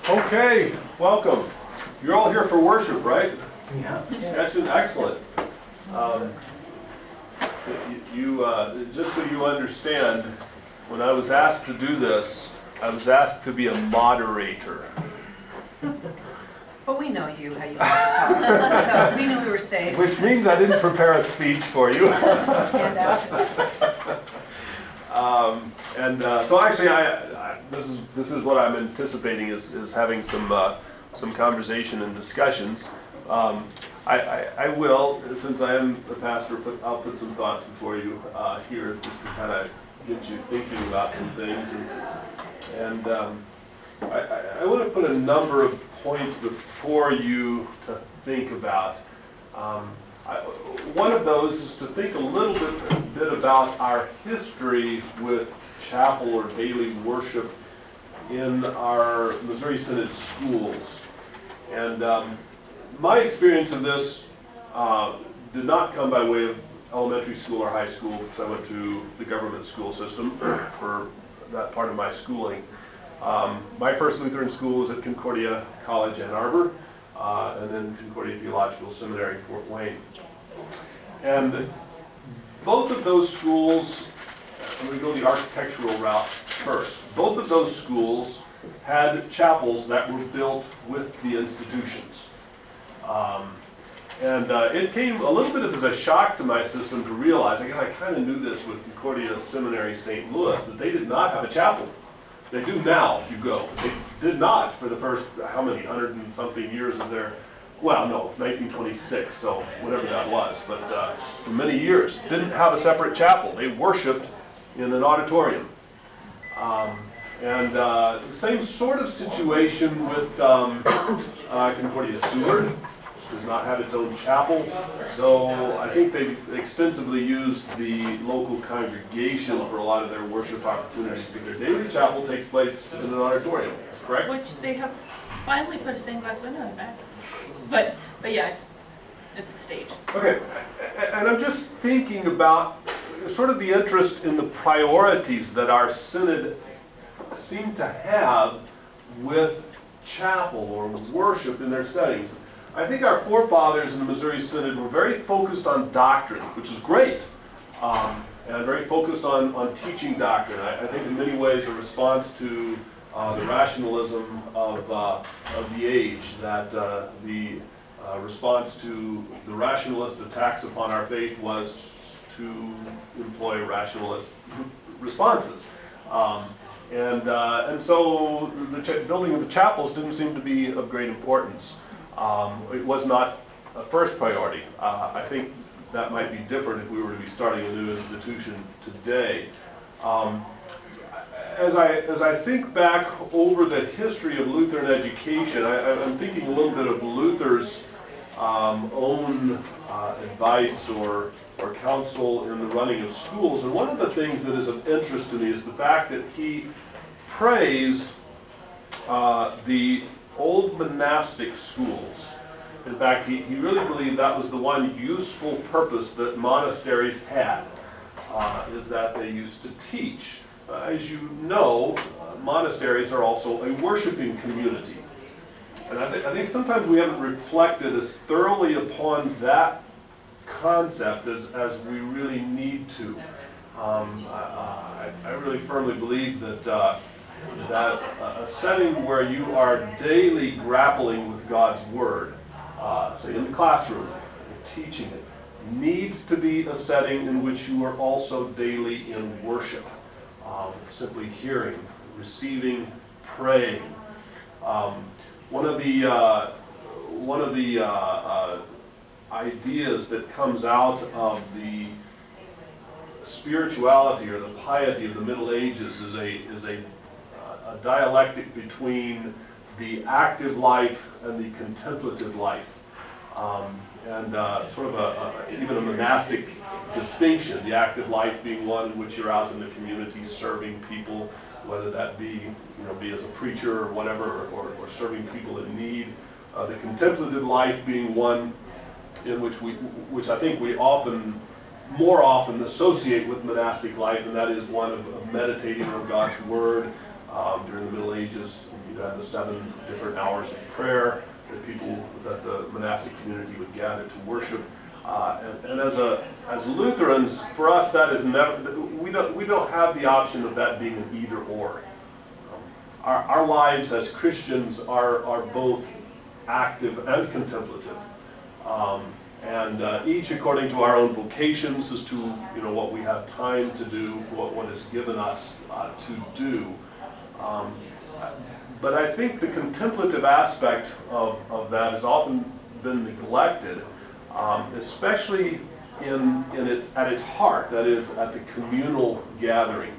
Okay, welcome. You're all here for worship, right? Yeah. That's excellent. Just so you understand, when I was asked to do this, I was asked to be a moderator. But we know you, how you talk. So we knew we were safe. Which means I didn't prepare a speech for you. Stand out. So actually, this is what I'm anticipating is having some conversation and discussions. I will, since I am the pastor, I'll put some thoughts before you here just to kind of get you thinking about some things. And I want to put a number of points before you to think about. One of those is to think a little bit about our history with chapel or daily worship in our Missouri Synod schools. And my experience of this did not come by way of elementary school or high school, because I went to the government school system for that part of my schooling. My first Lutheran school was at Concordia College, Ann Arbor, and then Concordia Theological Seminary, Fort Wayne. And both of those schools, I'm going to go the architectural route first. Both of those schools had chapels that were built with the institutions. It came a little bit as a shock to my system to realize, I kind of knew this with Concordia Seminary St. Louis, that they did not have a chapel. They do now, if you go. They did not for the first, 100 and something years of their, 1926, so whatever that was. But for many years, didn't have a separate chapel. They worshipped in an auditorium. The same sort of situation with Concordia Seward. Does not have its own chapel, though I think they extensively used the local congregation for a lot of their worship opportunities. But their daily chapel takes place in an auditorium, correct? Which they have finally put a stained glass window in the back. But yeah, it's a stage. Okay, and I'm just thinking about sort of the interest in the priorities that our synod seem to have with chapel or worship in their settings. I think our forefathers in the Missouri Synod were very focused on doctrine, which is great, and very focused on teaching doctrine. I think in many ways a response to the rationalism of the age, that the response to the rationalist attacks upon our faith was to employ rationalist responses. So the building of the chapels didn't seem to be of great importance. It was not a first priority. I think that might be different if we were to be starting a new institution today. As I think back over the history of Lutheran education, I'm thinking a little bit of Luther's own advice or counsel in the running of schools. And one of the things that is of interest to me is the fact that he praised the old monastic schools. In fact, he really believed that was the one useful purpose that monasteries had, is that they used to teach. As you know, monasteries are also a worshiping community. And I think sometimes we haven't reflected as thoroughly upon that concept as we really need to. I really firmly believe that a setting where you are daily grappling with God's Word, say in the classroom, teaching it, needs to be a setting in which you are also daily in worship, simply hearing, receiving, praying. One of the ideas that comes out of the spirituality or the piety of the Middle Ages is a dialectic between the active life and the contemplative life, sort of even a monastic distinction. The active life being one in which you're out in the community serving people, whether that be as a preacher or whatever, or serving people in need. The contemplative life being one in which I think we more often associate with monastic life, and that is one of meditating on God's Word. During the Middle Ages, had the 7 different hours of prayer that the monastic community would gather to worship. And as Lutherans, for us, that is never, we don't have the option of that being an either or. Our lives as Christians are both active and contemplative, and each according to our own vocations as to what we have time to do, what is given us to do. But I think the contemplative aspect of that has often been neglected, especially at its heart, that is, at the communal gathering,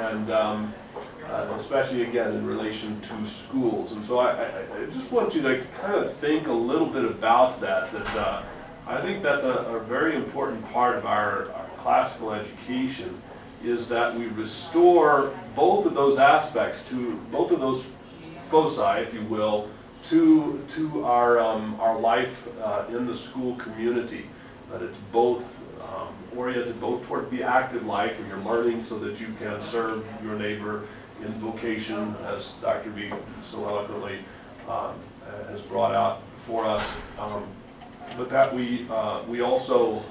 and especially, again, in relation to schools. And so I just want you to kind of think a little bit about that I think that's a very important part of our classical education, is that we restore both of those aspects, to both of those foci, if you will, to our life in the school community, that it's both oriented both toward the active life, and you're learning so that you can serve your neighbor in vocation, as Dr. B so eloquently has brought out for us, but that we also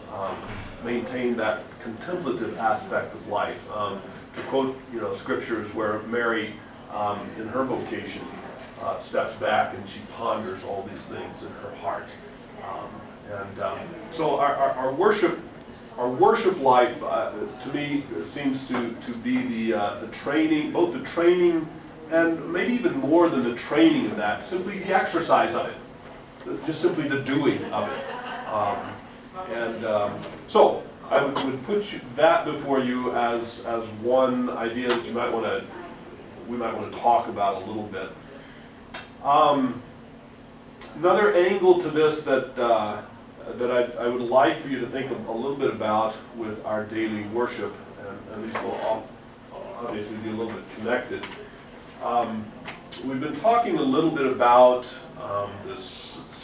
maintain that contemplative aspect of life. To quote, scriptures where Mary, in her vocation, steps back and she ponders all these things in her heart. So our worship life, to me, seems to be the training, both the training and maybe even more than the training of that, simply the exercise of it, just simply the doing of it. So I would put that before you as one idea that we might want to talk about a little bit. Another angle to this that I would like for you to think a little bit about with our daily worship, and these will obviously be a little bit connected. We've been talking a little bit about this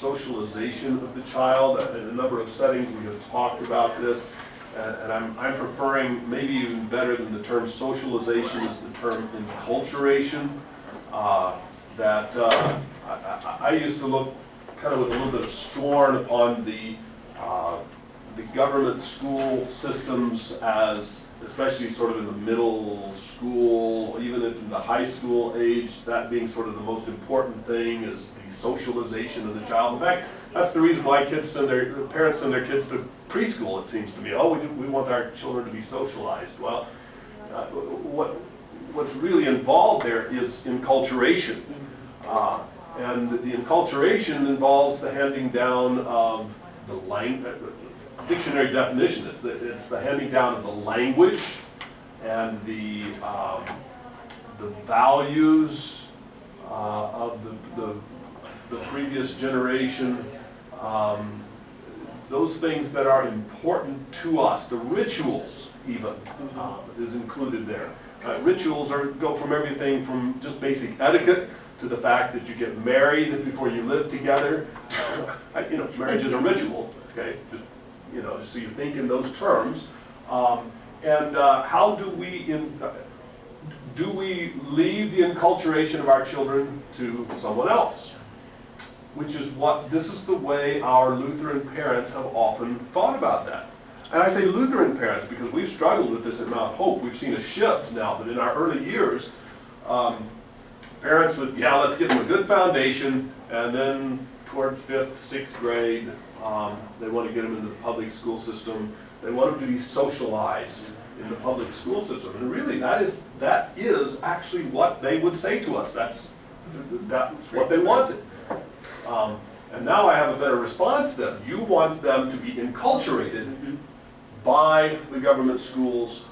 socialization of the child. In a number of settings we have talked about this, and I'm preferring, maybe even better than the term socialization, is the term enculturation. I used to look kind of with a little bit of scorn upon the government school systems, as especially sort of in the middle school, even in the high school age, that being sort of the most important thing is the socialization of the child. In fact, that's the reason why parents send their kids to preschool, it seems to me. Oh, we want our children to be socialized. Well, what's really involved there is enculturation. And the enculturation involves the handing down of the language. Dictionary definition is that it's the handing down of the language and the values of the previous generation. Those things that are important to us, the rituals even, is included there. Rituals go from everything from just basic etiquette to the fact that you get married before you live together. Marriage is a ritual, okay? Just so you think in those terms. How do we leave the enculturation of our children to someone else? Which is this is the way our Lutheran parents have often thought about that. And I say Lutheran parents because we've struggled with this at Mount Hope. We've seen a shift now, but in our early years, parents would, let's give them a good foundation, and then towards 5th, 6th grade, they want to get them into the public school system. They want them to be socialized in the public school system. And really, that is actually what they would say to us. That's what they wanted. And now I have a better response to them. You want them to be enculturated by the government schools,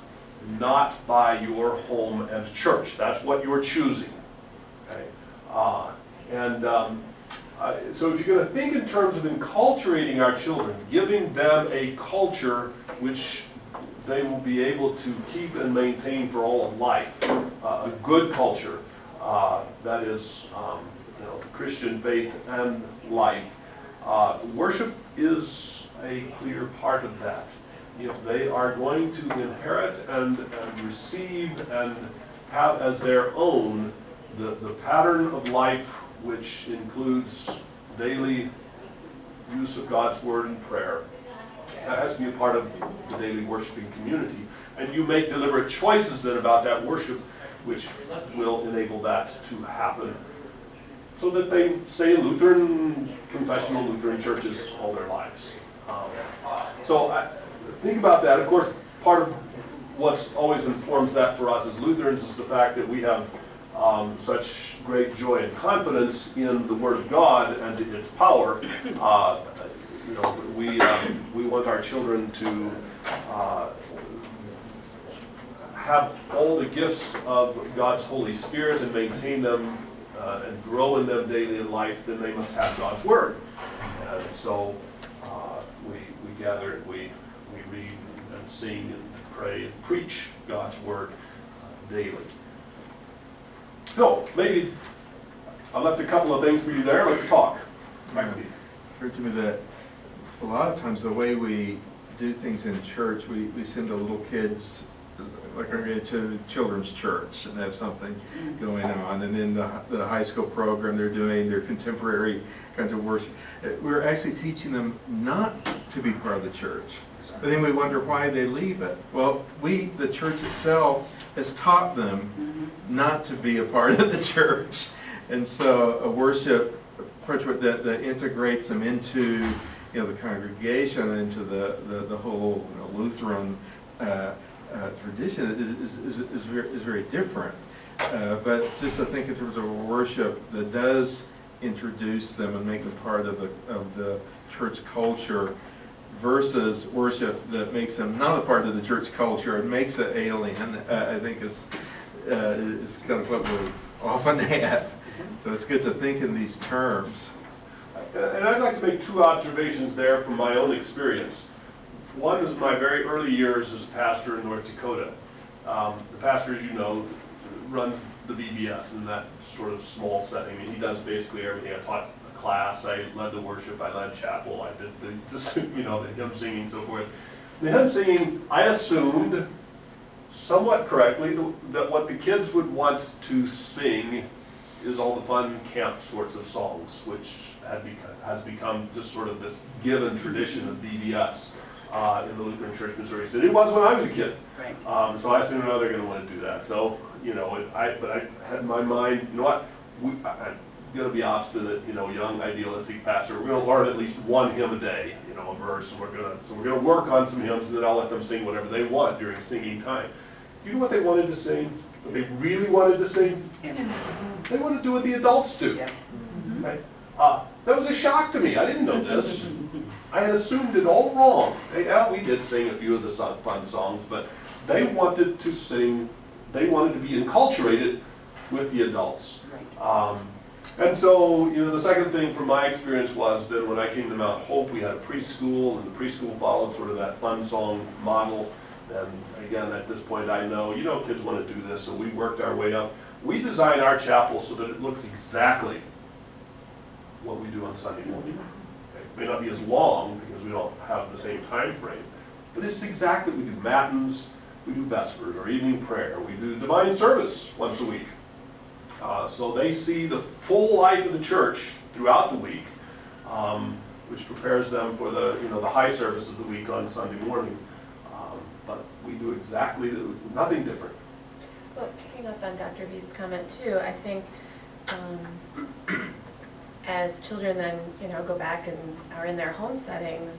not by your home and church. That's what you're choosing. Okay? So if you're going to think in terms of enculturating our children, giving them a culture which they will be able to keep and maintain for all of life, a good culture that is Christian faith and life. Worship is a clear part of that. If they are going to inherit and receive and have as their own the pattern of life, which includes daily use of God's Word and prayer, that has to be a part of the daily worshiping community. And you make deliberate choices then about that worship, which will enable that to happen, so that they stay in Lutheran, confessional Lutheran churches all their lives. So think about that. Of course, part of what always informs that for us as Lutherans is the fact that we have such great joy and confidence in the Word of God and its power. We want our children to have all the gifts of God's Holy Spirit and maintain them and grow in them daily in life. Then they must have God's Word. And so we gather and we read and sing and pray and preach God's Word daily. So, maybe I left a couple of things for you there. Let's talk. It occurred to me that a lot of times the way we do things in church, we send the little kids, like to children's church and have something going on, and then the high school program, they're doing their contemporary kinds of worship. We're actually teaching them not to be part of the church. But then we wonder why they leave it. Well, the church itself, has taught them not to be a part of the church. And so a worship approach that integrates them into the congregation, into the whole Lutheran tradition is very different. But just I think in terms of worship that does introduce them and make them part of the church culture, versus worship that makes them not a part of the church culture and makes it alien, I think is kind of what we often have. So it's good to think in these terms. And I'd like to make two observations there from my own experience. One is my very early years as a pastor in North Dakota. The pastor, as you know, runs the VBS in that sort of small setting, and he does basically everything. I taught a class, I led the worship, I led chapel, I did the hymn singing and so forth. The hymn singing, I assumed, somewhat correctly, that what the kids would want to sing is all the fun camp sorts of songs, which has become just sort of this given tradition of VBS in the Lutheran Church Missouri. And it was when I was a kid. Right. So I assumed, they're going to want to do that. So, but I had in my mind, I'm going to be obstinate, young idealistic pastor. We're going to learn at least one hymn a day, a verse, and we're going to work on some hymns, and then I'll let them sing whatever they want during singing time. You know what they wanted to sing? What they really wanted to sing? They wanted to do what the adults do. Yeah. Right? That was a shock to me. I didn't know this. I had assumed it all wrong. We did sing a few of the fun songs, but they wanted to sing. They wanted to be enculturated with the adults. Right. And so, the second thing from my experience was that when I came to Mount Hope, we had a preschool, and the preschool followed sort of that fun song model. And again, at this point, I know, kids want to do this, so we worked our way up. We designed our chapel so that it looks exactly what we do on Sunday morning. Okay. It may not be as long because we don't have the same time frame, but it's exactly, we do matins, we do vespers or evening prayer, we do divine service once a week. So they see the full life of the church throughout the week, which prepares them for the high service of the week on Sunday morning. But we do exactly nothing different. Well, picking up on Dr. V's comment too, I think as children then go back and are in their home settings,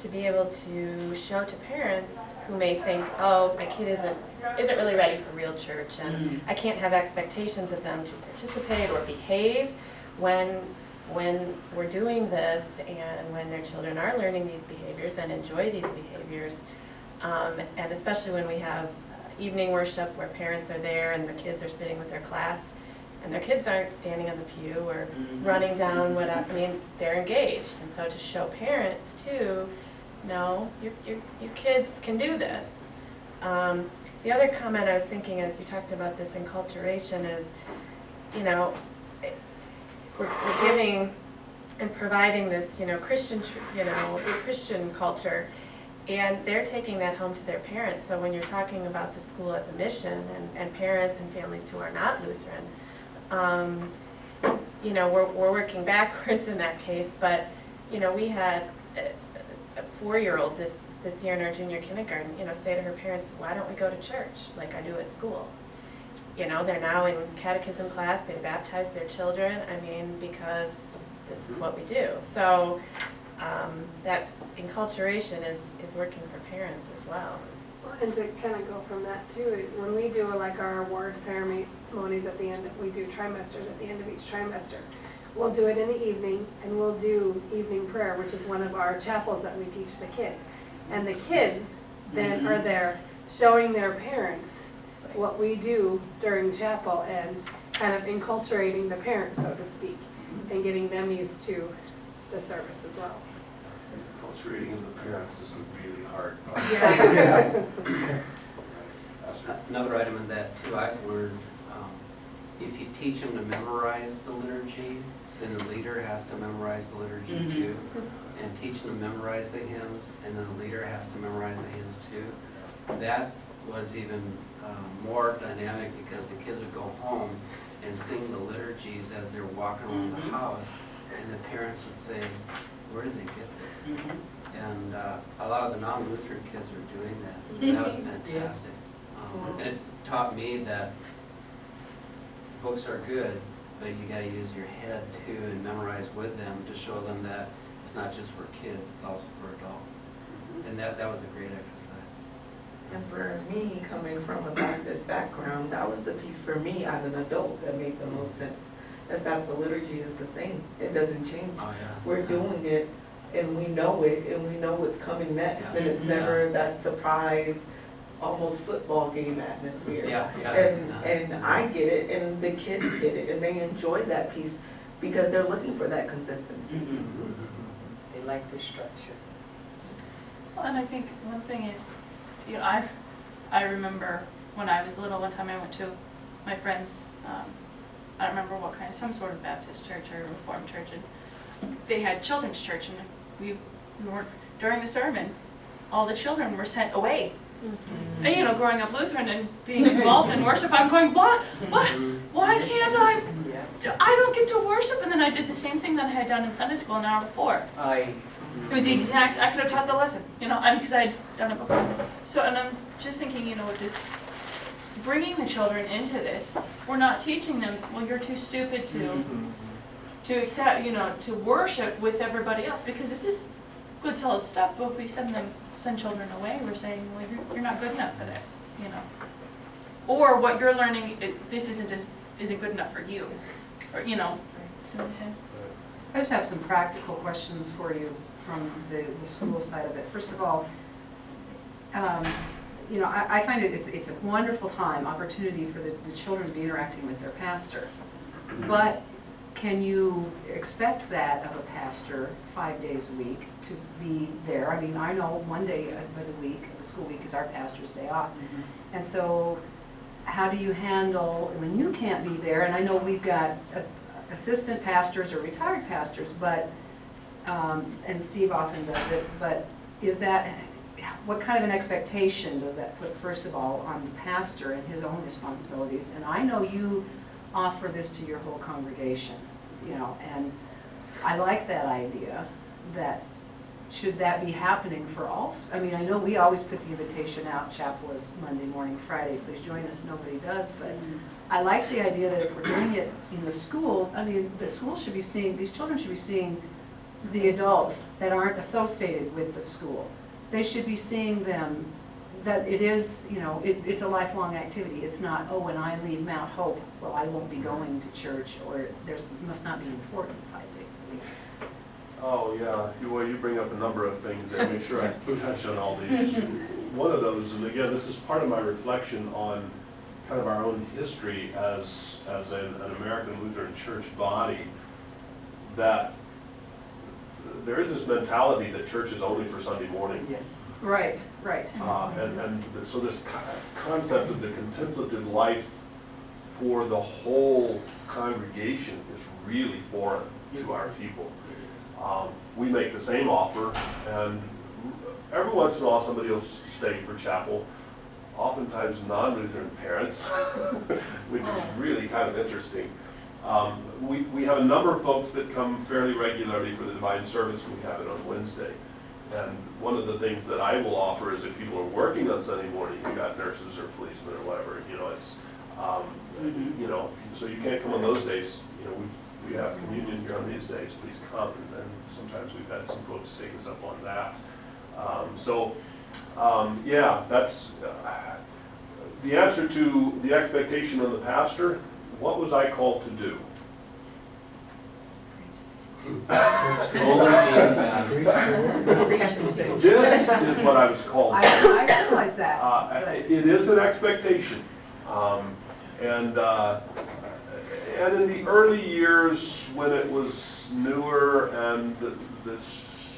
to be able to show to parents who may think, oh, my kid isn't really ready for real church, and I can't have expectations of them to participate or behave when we're doing this, and when their children are learning these behaviors and enjoy these behaviors, and especially when we have evening worship where parents are there and the kids are sitting with their class, and their kids aren't standing on the pew or running down whatever. I mean, they're engaged, and so to show parents too, no, your kids can do this. The other comment I was thinking as you talked about this enculturation is, we're giving and providing this, Christian culture, and they're taking that home to their parents. So when you're talking about the school as a mission and parents and families who are not Lutheran, You know, we're working backwards in that case, but, you know, we had a 4-year-old this year in our junior kindergarten, you know, say to her parents, why don't we go to church like I do at school? You know, they're now in catechism class, they baptize their children, I mean, because this is what we do. So that enculturation is working for parents as well. Well, and to kind of go from that too, when we do like our award ceremonies at the end, we do trimesters at the end of each trimester. We'll do it in the evening, and we'll do evening prayer, which is one of our chapels that we teach the kids. And the kids then are there showing their parents what we do during chapel and kind of enculturating the parents, so to speak, and getting them used to the service as well. Enculturating the parents is a really hard part. Yeah. Another item in that too, I've learned, if you teach them to memorize the liturgy, then the leader has to memorize the liturgy too. And teach them to memorize the hymns, and then the leader has to memorize the hymns too. That was even more dynamic because the kids would go home and sing the liturgies as they're walking around the house, and the parents would say, where did they get this? And a lot of the non-Lutheran kids are doing that. That was fantastic. And it taught me that books are good, but you got to use your head too and memorize with them to show them that it's not just for kids, it's also for adults. And that was a great exercise. And for me, coming from a Baptist background, that was the piece for me as an adult that made the most sense. That the liturgy is the same. It doesn't change. Oh, yeah. We're doing it, and we know it, and we know what's coming next, and it's never that surprise, almost football game atmosphere. And I get it, and the kids get it, and they enjoy that piece because they're looking for that consistency. They like the structure. Well, and I think one thing is, you know, I remember when I was little, one time I went to my friend's, I don't remember what kind, some sort of Baptist church or Reformed church, and they had children's church, and we weren't, during the sermon, all the children were sent away. And, you know, growing up Lutheran and being involved in worship, I'm going, what? Why can't I don't get to worship? And then I did the same thing that I had done in Sunday school an hour before. It was the exact, I could have taught the lesson, you know, because I'd done it before. So, and I'm just thinking, you know, just bringing the children into this, we're not teaching them, well, you're too stupid to accept, you know, to worship with everybody else, because this is good solid stuff, but if we send children away, we're saying, well, you're not good enough for this, you know. Or what you're learning, this isn't good enough for you, or, you know. I just have some practical questions for you from the school side of it. First of all, you know, I find it's a wonderful opportunity for the children to be interacting with their pastor. But can you expect that of a pastor 5 days a week to be there? I mean, I know one day of the week, the school week, is our pastor's day off. And so how do you handle when you can't be there? And I know we've got assistant pastors or retired pastors, but and Steve often does it, but is that, what kind of an expectation does that put, first of all, on the pastor and his own responsibilities? And I know you offer this to your whole congregation, you know, and I like that idea, that should that be happening for all? I mean, I know we always put the invitation out, chapel is Monday morning, Friday, please join us, nobody does, but I like the idea that if we're doing it in the school, I mean, the school should be seeing, these children should be seeing the adults that aren't associated with the school. They should be seeing them, that it is, you know, it's a lifelong activity. It's not, oh, when I leave Mount Hope, well, I won't be going to church, or it must not be important 5 days a week. Oh, yeah. Well, you bring up a number of things there. Make sure I touch on all these. One of those, and again, this is part of my reflection on kind of our own history as an American Lutheran Church body, that there is this mentality that church is only for Sunday morning. Yes. Right. And so this concept of the contemplative life for the whole congregation is really foreign to our people. We make the same offer, and every once in a while somebody will stay for chapel, oftentimes non-Lutheran parents, which is really kind of interesting. We have a number of folks that come fairly regularly for the divine service. We have it on Wednesday. And one of the things that I will offer is if people are working on Sunday morning, you've got nurses or policemen or whatever, you know, it's, you know, so you can't come on those days. You know, we have communion here on these days, please come. And sometimes we've had some folks take us up on that. Yeah, that's the answer to the expectation on the pastor. What was I called to do? This is what I was called to. I realize that. It is an expectation. And in the early years when it was newer and the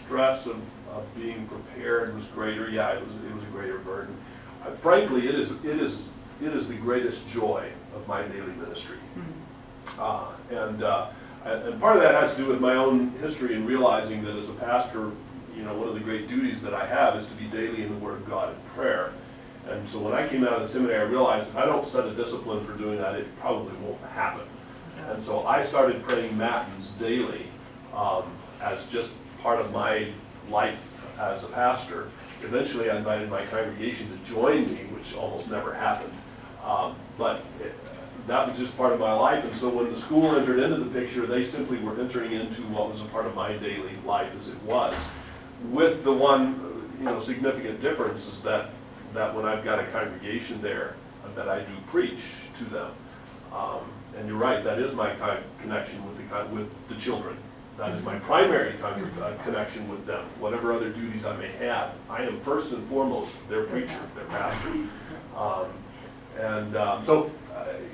stress of being prepared was greater, yeah, it was a greater burden. Frankly, it is the greatest joy of my daily ministry. And part of that has to do with my own history and realizing that as a pastor, you know, one of the great duties that I have is to be daily in the Word of God in prayer. And so when I came out of the seminary, I realized if I don't set a discipline for doing that, it probably won't happen. And so I started praying matins daily as just part of my life as a pastor. Eventually, I invited my congregation to join me, which almost never happened. That was just part of my life, and so when the school entered into the picture, they simply were entering into what was a part of my daily life as it was. With the one, you know, significant difference is that when I've got a congregation there, that I do preach to them. And you're right, that is my connection with the children. That is my primary connection with them. Whatever other duties I may have, I am first and foremost their preacher, their pastor.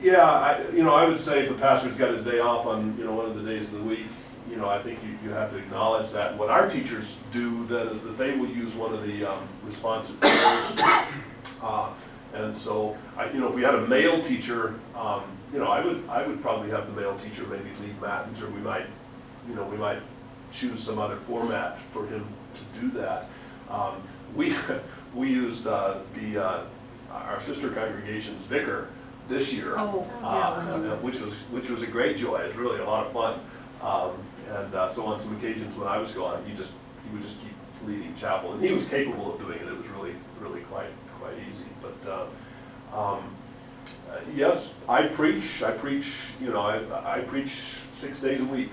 Yeah, I would say if the pastor's got his day off on, you know, one of the days of the week, you know, I think you have to acknowledge that. What our teachers do then is that they will use one of the responsive prayers. And so, you know, if we had a male teacher, you know, I would probably have the male teacher maybe lead matins, or we might choose some other format for him to do that. We used our sister congregation's vicar this year, which was a great joy. It was really a lot of fun. So on some occasions when I was gone, he would just keep leading chapel, and he was capable of doing it. It was really quite easy. But yes, I preach. You know, I preach 6 days a week,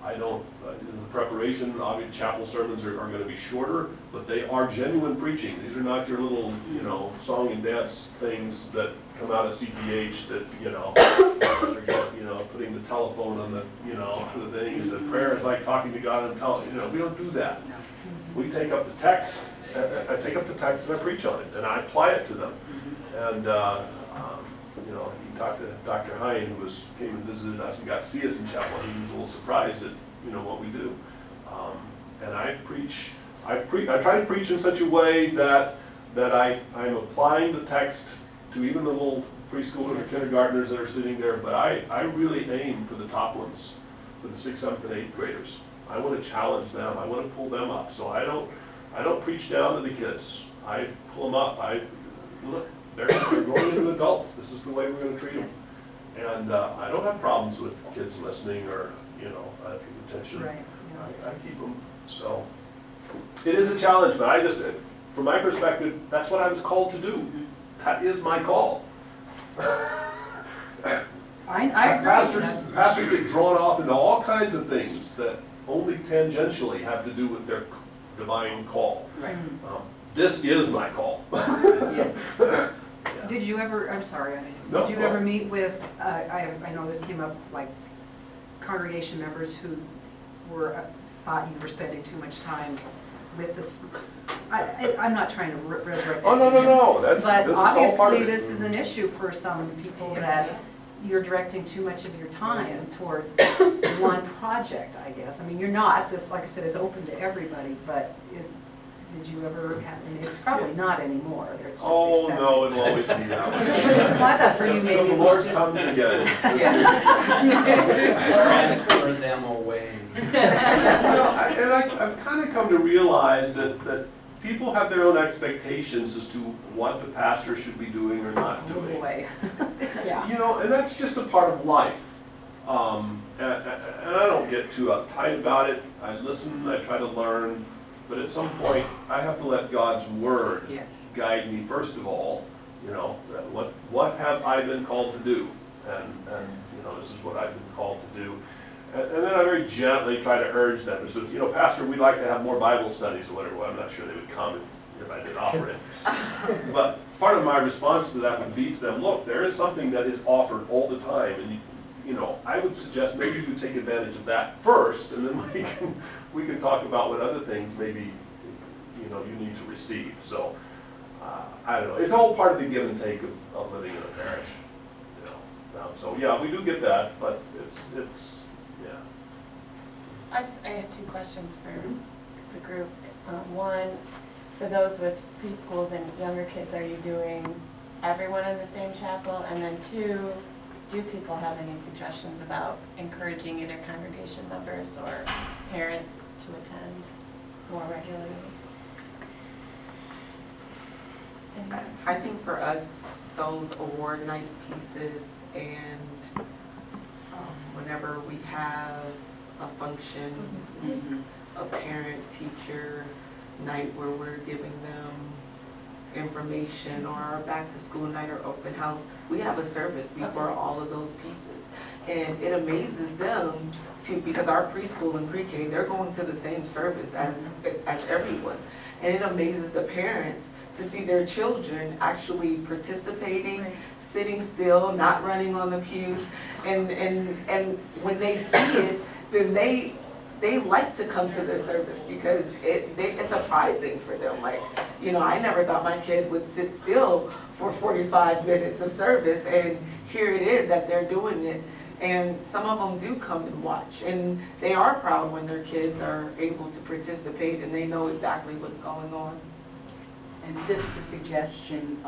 I don't, in the preparation, obviously chapel sermons are going to be shorter, but they are genuine preaching. These are not your little, you know, song and dance things that come out of CPH that, you know, putting the telephone on the, you know, the thing, and the prayer is like talking to God and telling, you know, we don't do that. We take up the text, I take up the text and I preach on it, and I apply it to them. And, you know, he talked to Dr. Hine, who came and visited us and got to see us in chapel. He was a little surprised at, you know, what we do. And I try to preach in such a way that I'm applying the text to even the little preschoolers or kindergartners that are sitting there, but I really aim for the top ones, for the 6th, 7th, and 8th graders. I want to challenge them. I want to pull them up. So I don't preach down to the kids. I pull them up. Look, they're growing into adults. This is the way we're going to treat them. And I don't have problems with kids listening or, you know, attention. Right. Yeah. I keep them. So it is a challenge, but from my perspective, that's what I was called to do. That is my call. I agree. Pastors get drawn off into all kinds of things that only tangentially have to do with their divine call. Right. This is my call. Did you ever, I'm sorry, No, did you ever meet with, I know this came up, like, congregation members who thought you were spending too much time with this? I'm not trying to resurrect it. Oh, no. But obviously this is an issue for some people that you're directing too much of your time towards one project, I guess. I mean, you're not, this, like I said, is open to everybody, but did you ever have, I mean, it's probably not anymore. Oh, no, it'll always be that way. I thought for you maybe. The Lord comes again. Trying to clear them away. I've kind of come to realize that people have their own expectations as to what the pastor should be doing or not doing. You know, and that's just a part of life. And I don't get too uptight about it. I listen, I try to learn, but at some point, I have to let God's Word guide me first of all. You know, what have I been called to do? And you know, this is what I've been called to do. And then I very gently try to urge them. So, you know, Pastor, we'd like to have more Bible studies or whatever. Well, I'm not sure they would come if I did offer it. But part of my response to that would be to them, look, there is something that is offered all the time, and you know, I would suggest maybe you take advantage of that first, and then we can talk about what other things maybe you know you need to receive. So I don't know. It's all part of the give and take of living in a parish. You know. So yeah, we do get that, but it's yeah. I have two questions for the group. One, for those with preschools and younger kids, are you doing everyone in the same chapel? And then two, do people have any suggestions about encouraging either congregation members or parents to attend more regularly? I think for us, those award night pieces and whenever we have a function, a parent-teacher night where we're giving them information, or our back-to-school night or open house, we have a service before all of those pieces. And it amazes them, because our preschool and pre-K, they're going to the same service as everyone. And it amazes the parents to see their children actually participating, sitting still, not running on the pews. And when they see it, then they like to come to the service because it's a pride thing for them. Like, you know, I never thought my kid would sit still for 45 minutes of service, and here it is that they're doing it. And some of them do come and watch, and they are proud when their kids are able to participate and they know exactly what's going on. And just a suggestion,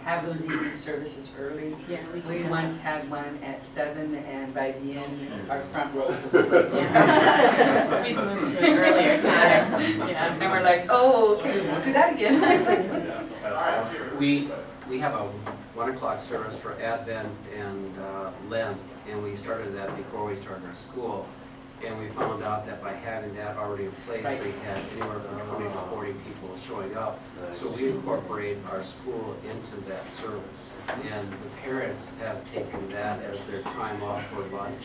have those evening services early. Yeah, We once had one at 7, and by the end, our front row was We moved to an earlier time. Yeah. And we're like, oh, okay, we'll do that again. We have a 1 o'clock service for Advent and Lent, and we started that before we started our school. And we found out that by having that already in place, we had anywhere from 20 to 40 people showing up. So we incorporate our school into that service. And the parents have taken that as their time off for lunch,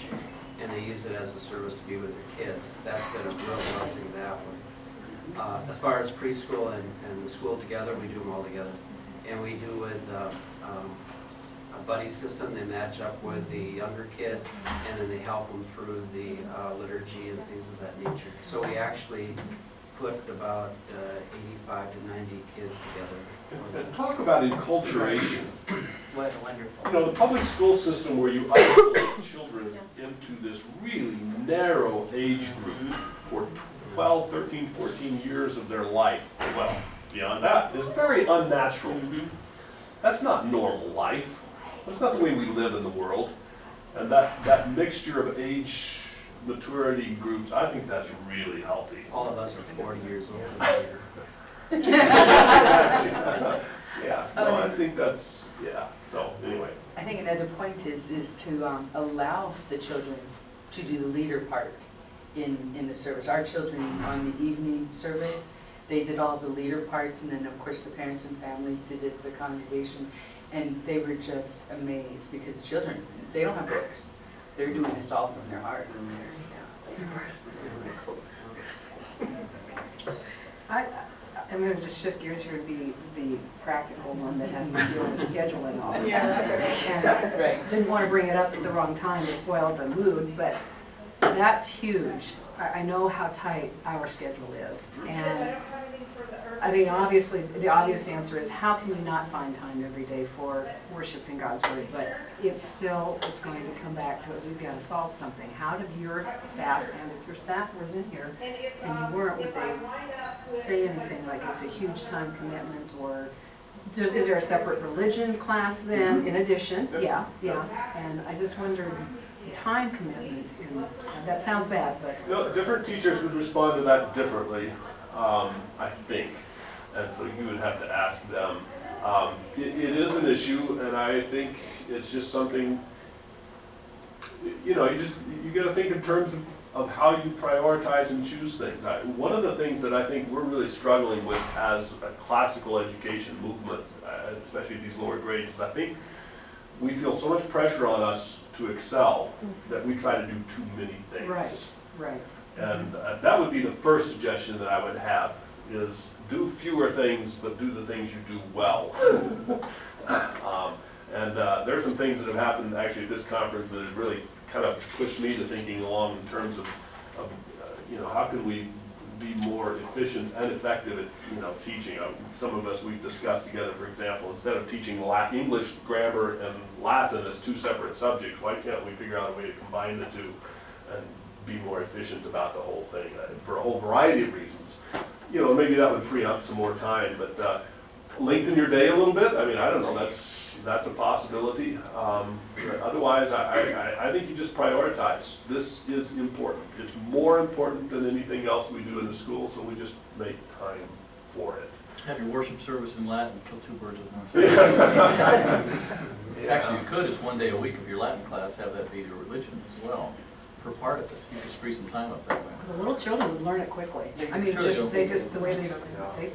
and they use it as a service to be with their kids. That's been a real blessing that way. As far as preschool and the school together, we do them all together. And we do with a buddy system. They match up with the younger kids, and then they help them through the liturgy and things of that nature. So we actually put about 85 to 90 kids together. And talk about enculturation. What a wonderful. You know, the public school system where you isolate children into this really narrow age group for 12, 13, 14 years of their life. Well, beyond that, is very unnatural. That's not normal life. That's not the way we live in the world. And that mixture of age maturity groups, I think that's really healthy. All of us are 40 years old and later. Yeah, no, I think that's, so anyway. I think another point is to allow the children to do the leader part in the service. Our children on the evening service, they did all the leader parts, and then of course the parents and families did it, the congregation, and they were just amazed because children, they don't have books. They're doing this all from their heart. I'm going to just shift gears here to be the practical one that has to do with scheduling all the time. Yeah. Right. Didn't want to bring it up at the wrong time to spoil the mood, but that's huge. I know how tight our schedule is, and I mean, obviously, the obvious answer is how can you not find time every day for worshiping God's Word, but it's going to come back to it. We've got to solve something. How did your staff, and if your staff was in here and you weren't, would they say anything like it's a huge time commitment, or is there a separate religion class then in addition? Yeah, and I just wondered, time commitment, that sounds bad, but... No, different teachers would respond to that differently, I think. And so you would have to ask them. It is an issue, and I think it's just something, you know, you got to think in terms of how you prioritize and choose things. One of the things that I think we're really struggling with as a classical education movement, especially at these lower grades, is I think we feel so much pressure on us to excel that we try to do too many things. Right, right. And that would be the first suggestion that I would have, is do fewer things, but do the things you do well. There's some things that have happened actually at this conference that have really kind of pushed me to thinking along in terms of you know, how can we be more efficient and effective at, you know, teaching. Some of us we've discussed together, for example, instead of teaching English, grammar, and Latin as two separate subjects, why can't we figure out a way to combine the two and be more efficient about the whole thing, for a whole variety of reasons. You know, maybe that would free up some more time, but lengthen your day a little bit, I mean, I don't know, that's a possibility. Otherwise, I think you just prioritize. This is important. It's more important than anything else we do in the school, so we just make time for it. Have your worship service in Latin, kill two birds with one stone. Yeah. Actually, you could, it's one day a week of your Latin class, have that be your religion as well, for part of it. You could free some time up that way. The little children would learn it quickly. I mean, the way they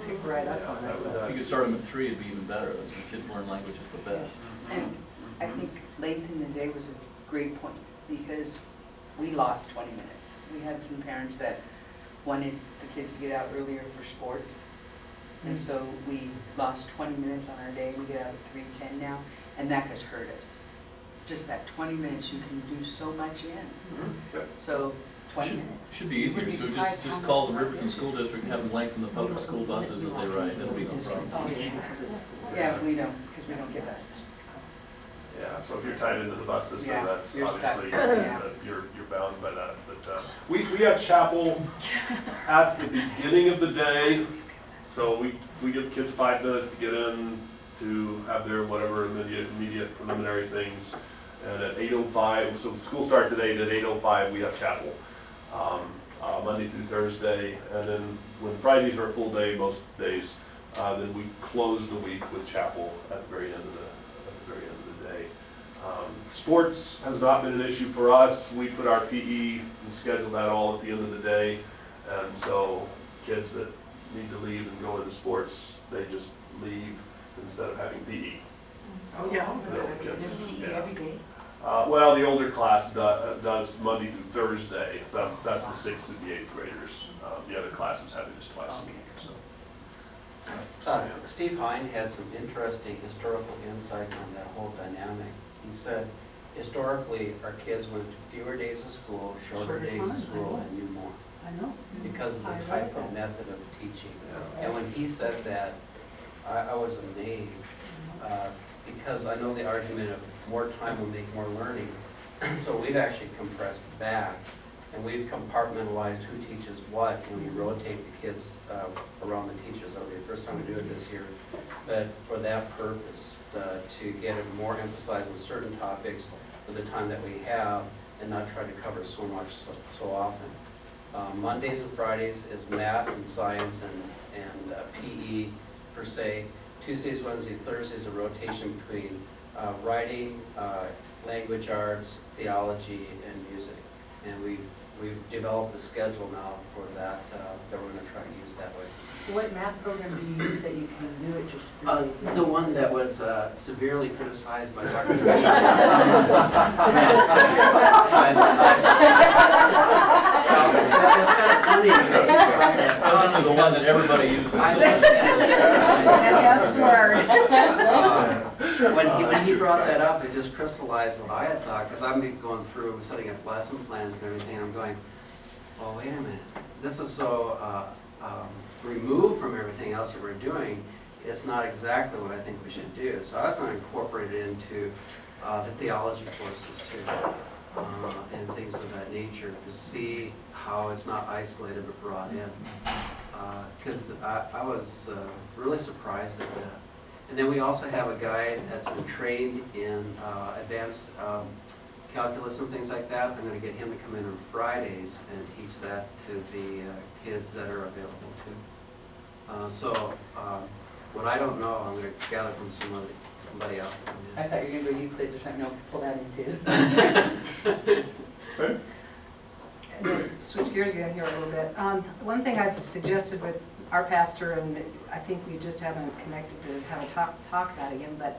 pick right up on it. If you could start them at 3, it'd be even better. The kids learn languages the best. And I think late in the day was a great point, because we lost 20 minutes. We had some parents that wanted the kids to get out earlier for sports, and so we lost 20 minutes on our day. We get out at 3:10 now, and that has hurt us. Just that 20 minutes you can do so much in. So 20 minutes. Should be easier, so just call the Riverton School District and have them lengthen the public school buses that they ride. That'll be no problem. Yeah, we don't, because we don't get buses. Yeah, so if you're tied into the bus system, Yeah, that's you're obviously, stuck. you're bound by that. But we have chapel at the beginning of the day, so we give kids 5 minutes to get in to have their whatever immediate preliminary things. And at 8:05, so school starts at 8, at 8:05 we have chapel, Monday through Thursday. And then when Fridays are a full day, most days, then we close the week with chapel at the very end of the day. Sports has not been an issue for us. We put our PE and schedule that all at the end of the day, and so kids that need to leave and go into sports, they just leave instead of having PE. Oh, yeah. Yeah. Every day? Well, the older class does Monday through Thursday. That's the 6th through the 8th graders. The other classes have it just twice a week. So. Steve Hine had some interesting historical insight on that whole dynamic. He said, historically, our kids went to fewer days of school, shorter days of school, and knew more. I know. Because of the type of method of teaching. And when he said that, I was amazed, because I know the argument of more time will make more learning. So we've actually compressed back, and we've compartmentalized who teaches what, and we rotate the kids around the teachers. That'll be the first time we do it this year. But for that purpose, to get it more emphasized on certain topics for the time that we have, and not try to cover so much so often. Mondays and Fridays is math and science and PE per se. Tuesdays, Wednesdays, Thursdays a rotation between writing, language arts, theology, and music. And we've developed a schedule now for that that we're going to try to use that way. What math program do you use that you can do it just The one that was severely criticized by Dr. This is the one that everybody uses. When he brought that up, it just crystallized what I had thought, because I've been going through setting up lesson plans and everything, and I'm going, well, wait a minute, this is so removed from everything else that we're doing, it's not exactly what I think we should do. So I was going to incorporate it into the theology courses too, and things of that nature, to see how it's not isolated but brought in. Because I was really surprised at that. And then we also have a guy that's been trained in advanced calculus and things like that. I'm going to get him to come in on Fridays and teach that to the kids that are available too. So What I don't know, I'm gonna gather from somebody else. I thought you were gonna go Euclid or something, no, pull that in too. Okay. And then switch gears again here a little bit. One thing I've suggested with our pastor, and I think we just haven't connected to have a talk about it again, but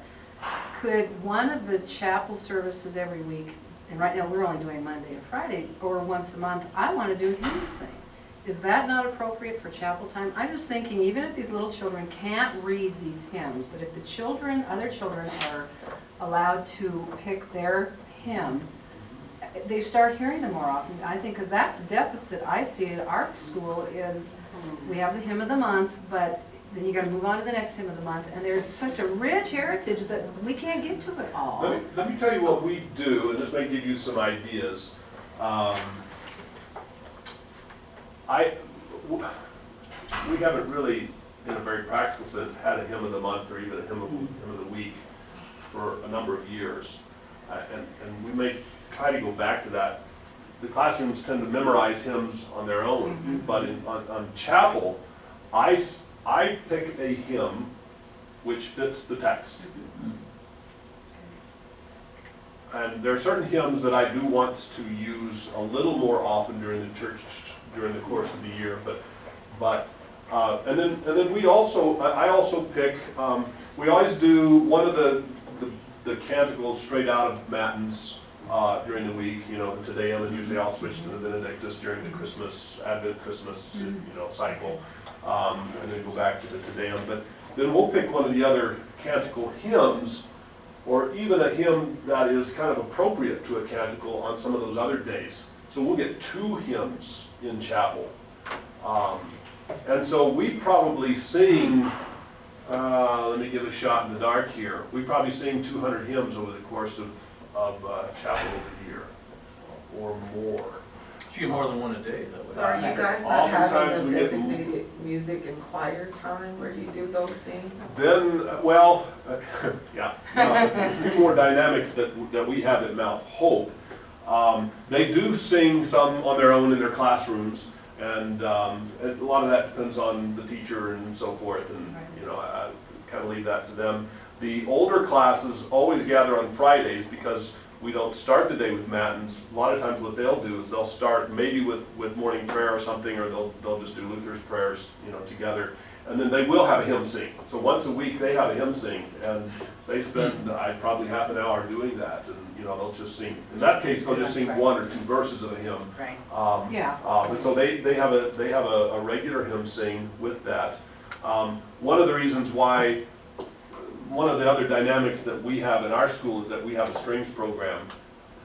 could one of the chapel services every week, and right now we're only doing Monday and Friday, or once a month, I want to do hymn sing. Is that not appropriate for chapel time? I'm just thinking, even if these little children can't read these hymns, but if the children, other children are allowed to pick their hymn, they start hearing them more often. I think, because that's the deficit I see at our school is we have the hymn of the month, but then you got to move on to the next hymn of the month, and there's such a rich heritage that we can't get to it all. Let me tell you what we do, and this may give you some ideas. We haven't really, in a very practical sense, had a hymn of the month or even a hymn of the week for a number of years. And we may try to go back to that. The classrooms tend to memorize hymns on their own, but on chapel, I pick a hymn which fits the text. And there are certain hymns that I do want to use a little more often during the church, during the course of the year, and then I also pick, we always do one of the canticles straight out of Matins during the week, you know, the Te Deum, and usually I'll switch to the Benedictus during the Christmas, Advent Christmas, you know, cycle, and then go back to the Te Deum. But then we'll pick one of the other canticle hymns, or even a hymn that is kind of appropriate to a canticle on some of those other days. So we'll get 2 hymns in chapel. And so we probably sing, let me give a shot in the dark here, we probably sing 200 hymns over the course of chapel of the year, or more. You get more than one a day, that way. So are you guys not having a designated music and choir time where you do those things? Then, well, yeah, a few more dynamics that we have at Mount Hope. They do sing some on their own in their classrooms, and a lot of that depends on the teacher and so forth, and you know, I kind of leave that to them. The older classes always gather on Fridays because we don't start the day with matins. A lot of times what they'll do is they'll start maybe with morning prayer or something, or they'll just do Luther's prayers, you know, together. And then they will have a hymn sing. So once a week they have a hymn sing, and they spend probably half an hour doing that, and you know, they'll just sing. In that case, they'll just sing 1 or 2 verses of a hymn. Right. And so they have a regular hymn sing with that. One of the reasons why, one of the other dynamics that we have in our school is that we have a strings program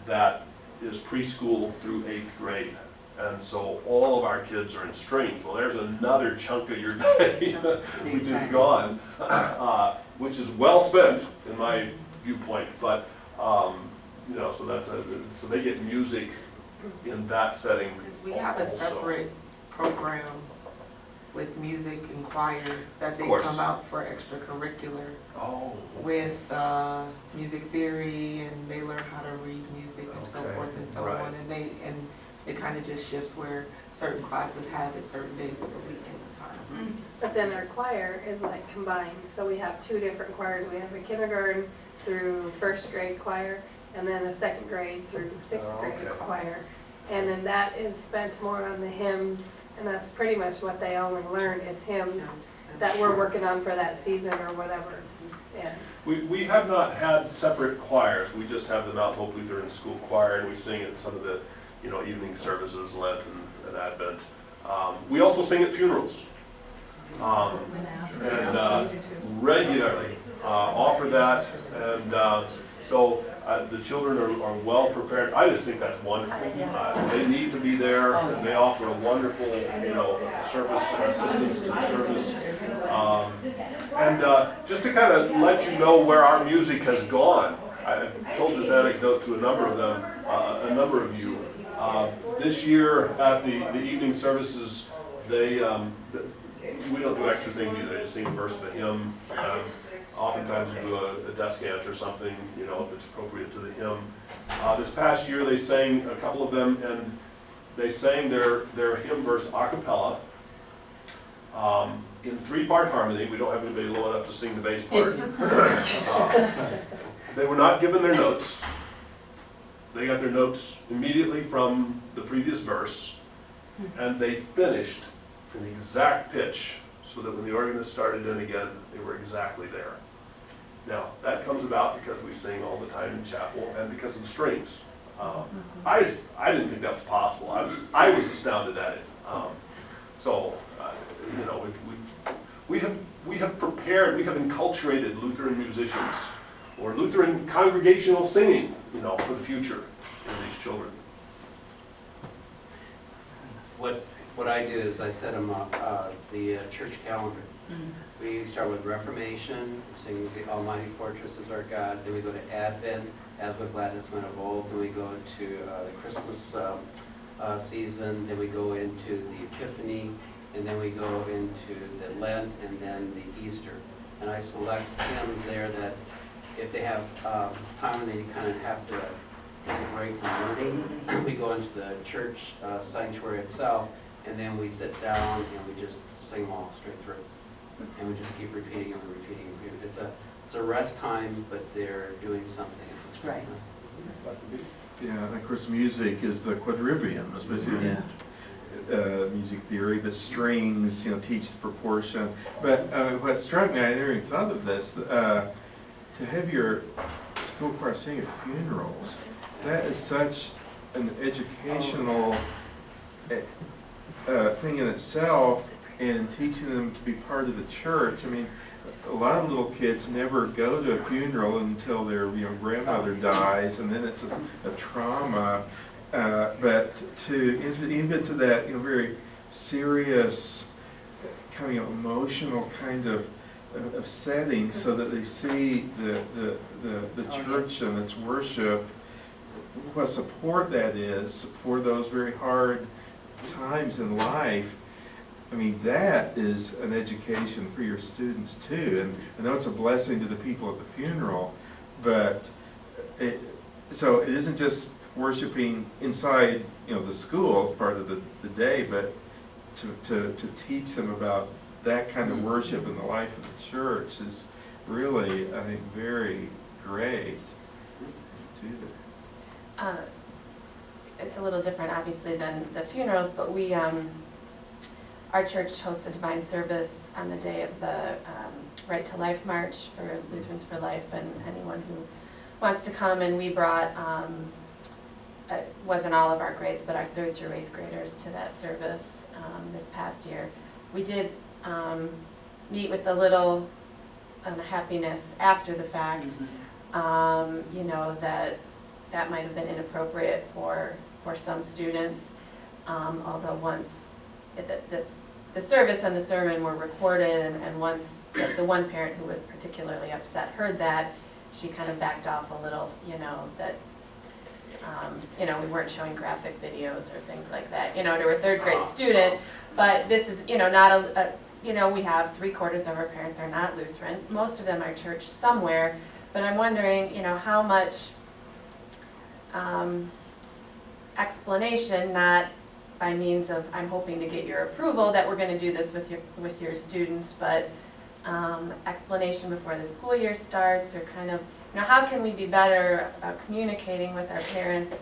that is preschool through 8th grade. And so all of our kids are in strings. Well, there's another chunk of your day which is gone, which is well spent in my viewpoint. But you know, so they get music in that setting. We have a also. separate program with music and choir that they come out for extracurricular. With music theory, and they learn how to read music and so forth and so on. And it kind of just shifts where certain classes have it certain days of the week and the time. But then our choir is like combined, so we have 2 different choirs. We have a kindergarten through 1st grade choir, and then a 2nd grade through 6th grade choir. And then that is spent more on the hymns, and that's pretty much what they only learn is hymns that we're working on for that season or whatever. Yeah. We have not had separate choirs. We just have the Mount Hope Lutheran School Choir, and we sing at some of the, you know, evening services, Lent and Advent. We also sing at funerals, and regularly offer that, and so the children are well prepared. I just think that's wonderful. They need to be there, and they offer a wonderful, you know, service, assistance to the service. And just to kind of let you know where our music has gone, I've told this anecdote to a number of them, a number of you. This year at the evening services, we don't do extra things either. They just sing a verse of a hymn. Oftentimes we do a descant or something, you know, if it's appropriate to the hymn. This past year they sang, a couple of them, and they sang their hymn verse a cappella. in three-part harmony. We don't have anybody low enough to sing the bass part. They were not given their notes. They got their notes immediately from the previous verse, and they finished in the exact pitch, so that when the organist started in again, they were exactly there. Now, that comes about because we sing all the time in chapel and because of the strings. I didn't think that was possible. I was astounded at it. You know, we have prepared, we have enculturated Lutheran musicians or Lutheran congregational singing, you know, for the future in these children. What I do is I set them up the church calendar. We start with Reformation, sing the Almighty Fortress is our God. Then we go to Advent, as with gladness men of old. Then we go to the Christmas season. Then we go into the Epiphany, and then we go into the Lent, and then the Easter. And I select hymns there that if they have time and they kind of have to take a break from learning, we go into the church sanctuary itself, and then we sit down and we just sing them all straight through. And we just keep repeating them and repeating and repeating. It's a rest time, but they're doing something. Right. Yeah, and of course music is the quadrivium, especially in music theory. The strings, you know, teach proportion. But what struck me, I never even thought of this, to have your school choir sing at funerals, that is such an educational thing in itself, and teaching them to be part of the church. I mean, a lot of little kids never go to a funeral until their grandmother dies, and then it's a trauma. But even to that very serious kind of emotional kind of setting, so that they see the church and its worship, what support that is for those very hard times in life. I mean, that is an education for your students too, and I know it's a blessing to the people at the funeral, but so it isn't just worshiping inside, the school as part of the day, but to teach them about that kind of worship in the life of the church is really, I think, very great to do that. It's a little different, obviously, than the funerals, but our church hosts a divine service on the day of the Right to Life March for Lutherans for Life, and anyone who wants to come. And we brought, it wasn't all of our grades, but our 3rd through 8th graders to that service this past year. We did meet with a little unhappiness after the fact, that might have been inappropriate for some students, although once the service and the sermon were recorded, and once the one parent who was particularly upset heard that, she kind of backed off a little, that we weren't showing graphic videos or things like that, to a 3rd grade student. But this is, not we have 3/4 of our parents are not Lutheran. Most of them are church somewhere, but I'm wondering, how much explanation, not by means of I'm hoping to get your approval that we're going to do this with your students, but explanation before the school year starts, or kind of, how can we be better communicating with our parents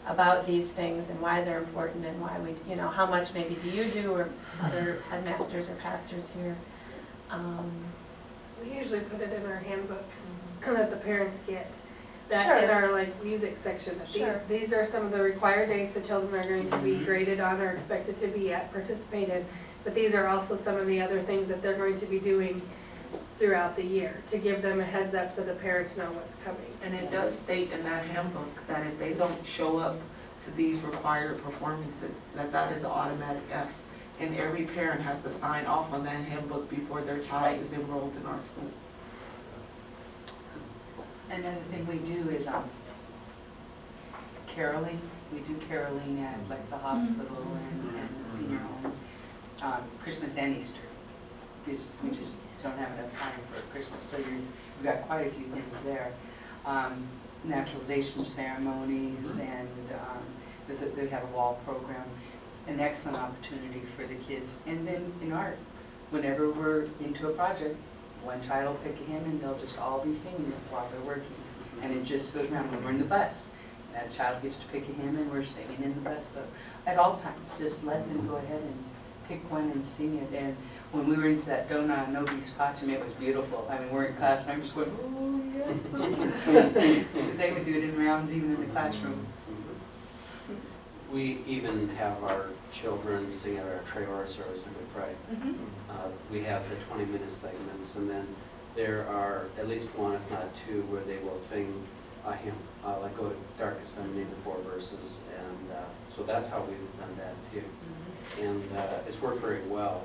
about these things and why they're important, and why we, how much maybe do you do, or other headmasters or pastors here? We usually put it in our handbook that the parents get. That in our music section. These are some of the required days the children are going to be graded on or expected to be participated. But these are also some of the other things that they're going to be doing throughout the year, to give them a heads up so the parents know what's coming. And it does state in that handbook that if they don't show up to these required performances, that is an automatic F. And every parent has to sign off on that handbook before their child is enrolled in our school. Another thing we do is caroling. We do caroling at the hospital and senior homes, Christmas and Easter. We just don't have enough time for Christmas, so we've got quite a few things there. Naturalization ceremonies, and they have a wall program, an excellent opportunity for the kids. And then in art, whenever we're into a project, one child will pick a hymn and they'll just all be singing it while they're working. And it just goes around when we're in the bus. That child gets to pick a hymn and we're singing in the bus. So at all times, just let them go ahead and pick one and sing it. And when we were into that Dona Nobis Pacem, it was beautiful. I mean, we're in class and I'm just going, oh, yes. They would do it in rounds even in the classroom. We even have our children sing at our Traor service on Good Friday. We have the 20-minute segments, and then there are at least one, if not two, where they will sing a hymn, like Go to Darkest Feminine, the 4 verses, and so that's how we've done that too. And it's worked very well.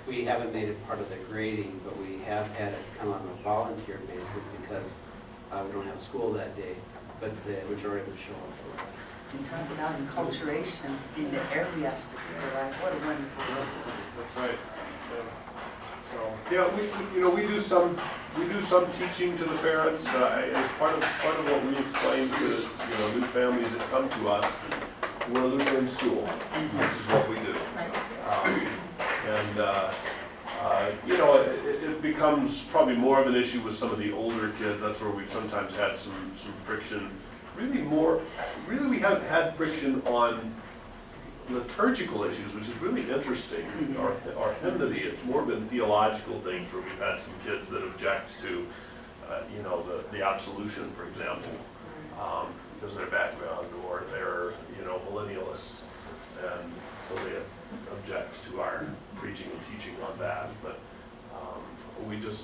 We haven't made it part of the grading, but we have had it come on a volunteer basis because we don't have school that day, but the majority would show up for that. And talk about enculturation into every aspect of their life. What a wonderful work. That's right. So, yeah, we do some teaching to the parents as part of what we explain to new families that come to us. We're a Lutheran school. This is what we do. It becomes probably more of an issue with some of the older kids. That's where we've sometimes had some friction. Really we haven't had friction on liturgical issues, which is really interesting, or hymnody. It's more been theological things where we've had some kids that object to, the absolution, for example, because of their background, or they're, millennialists, and so they object to our preaching and teaching on that. But we just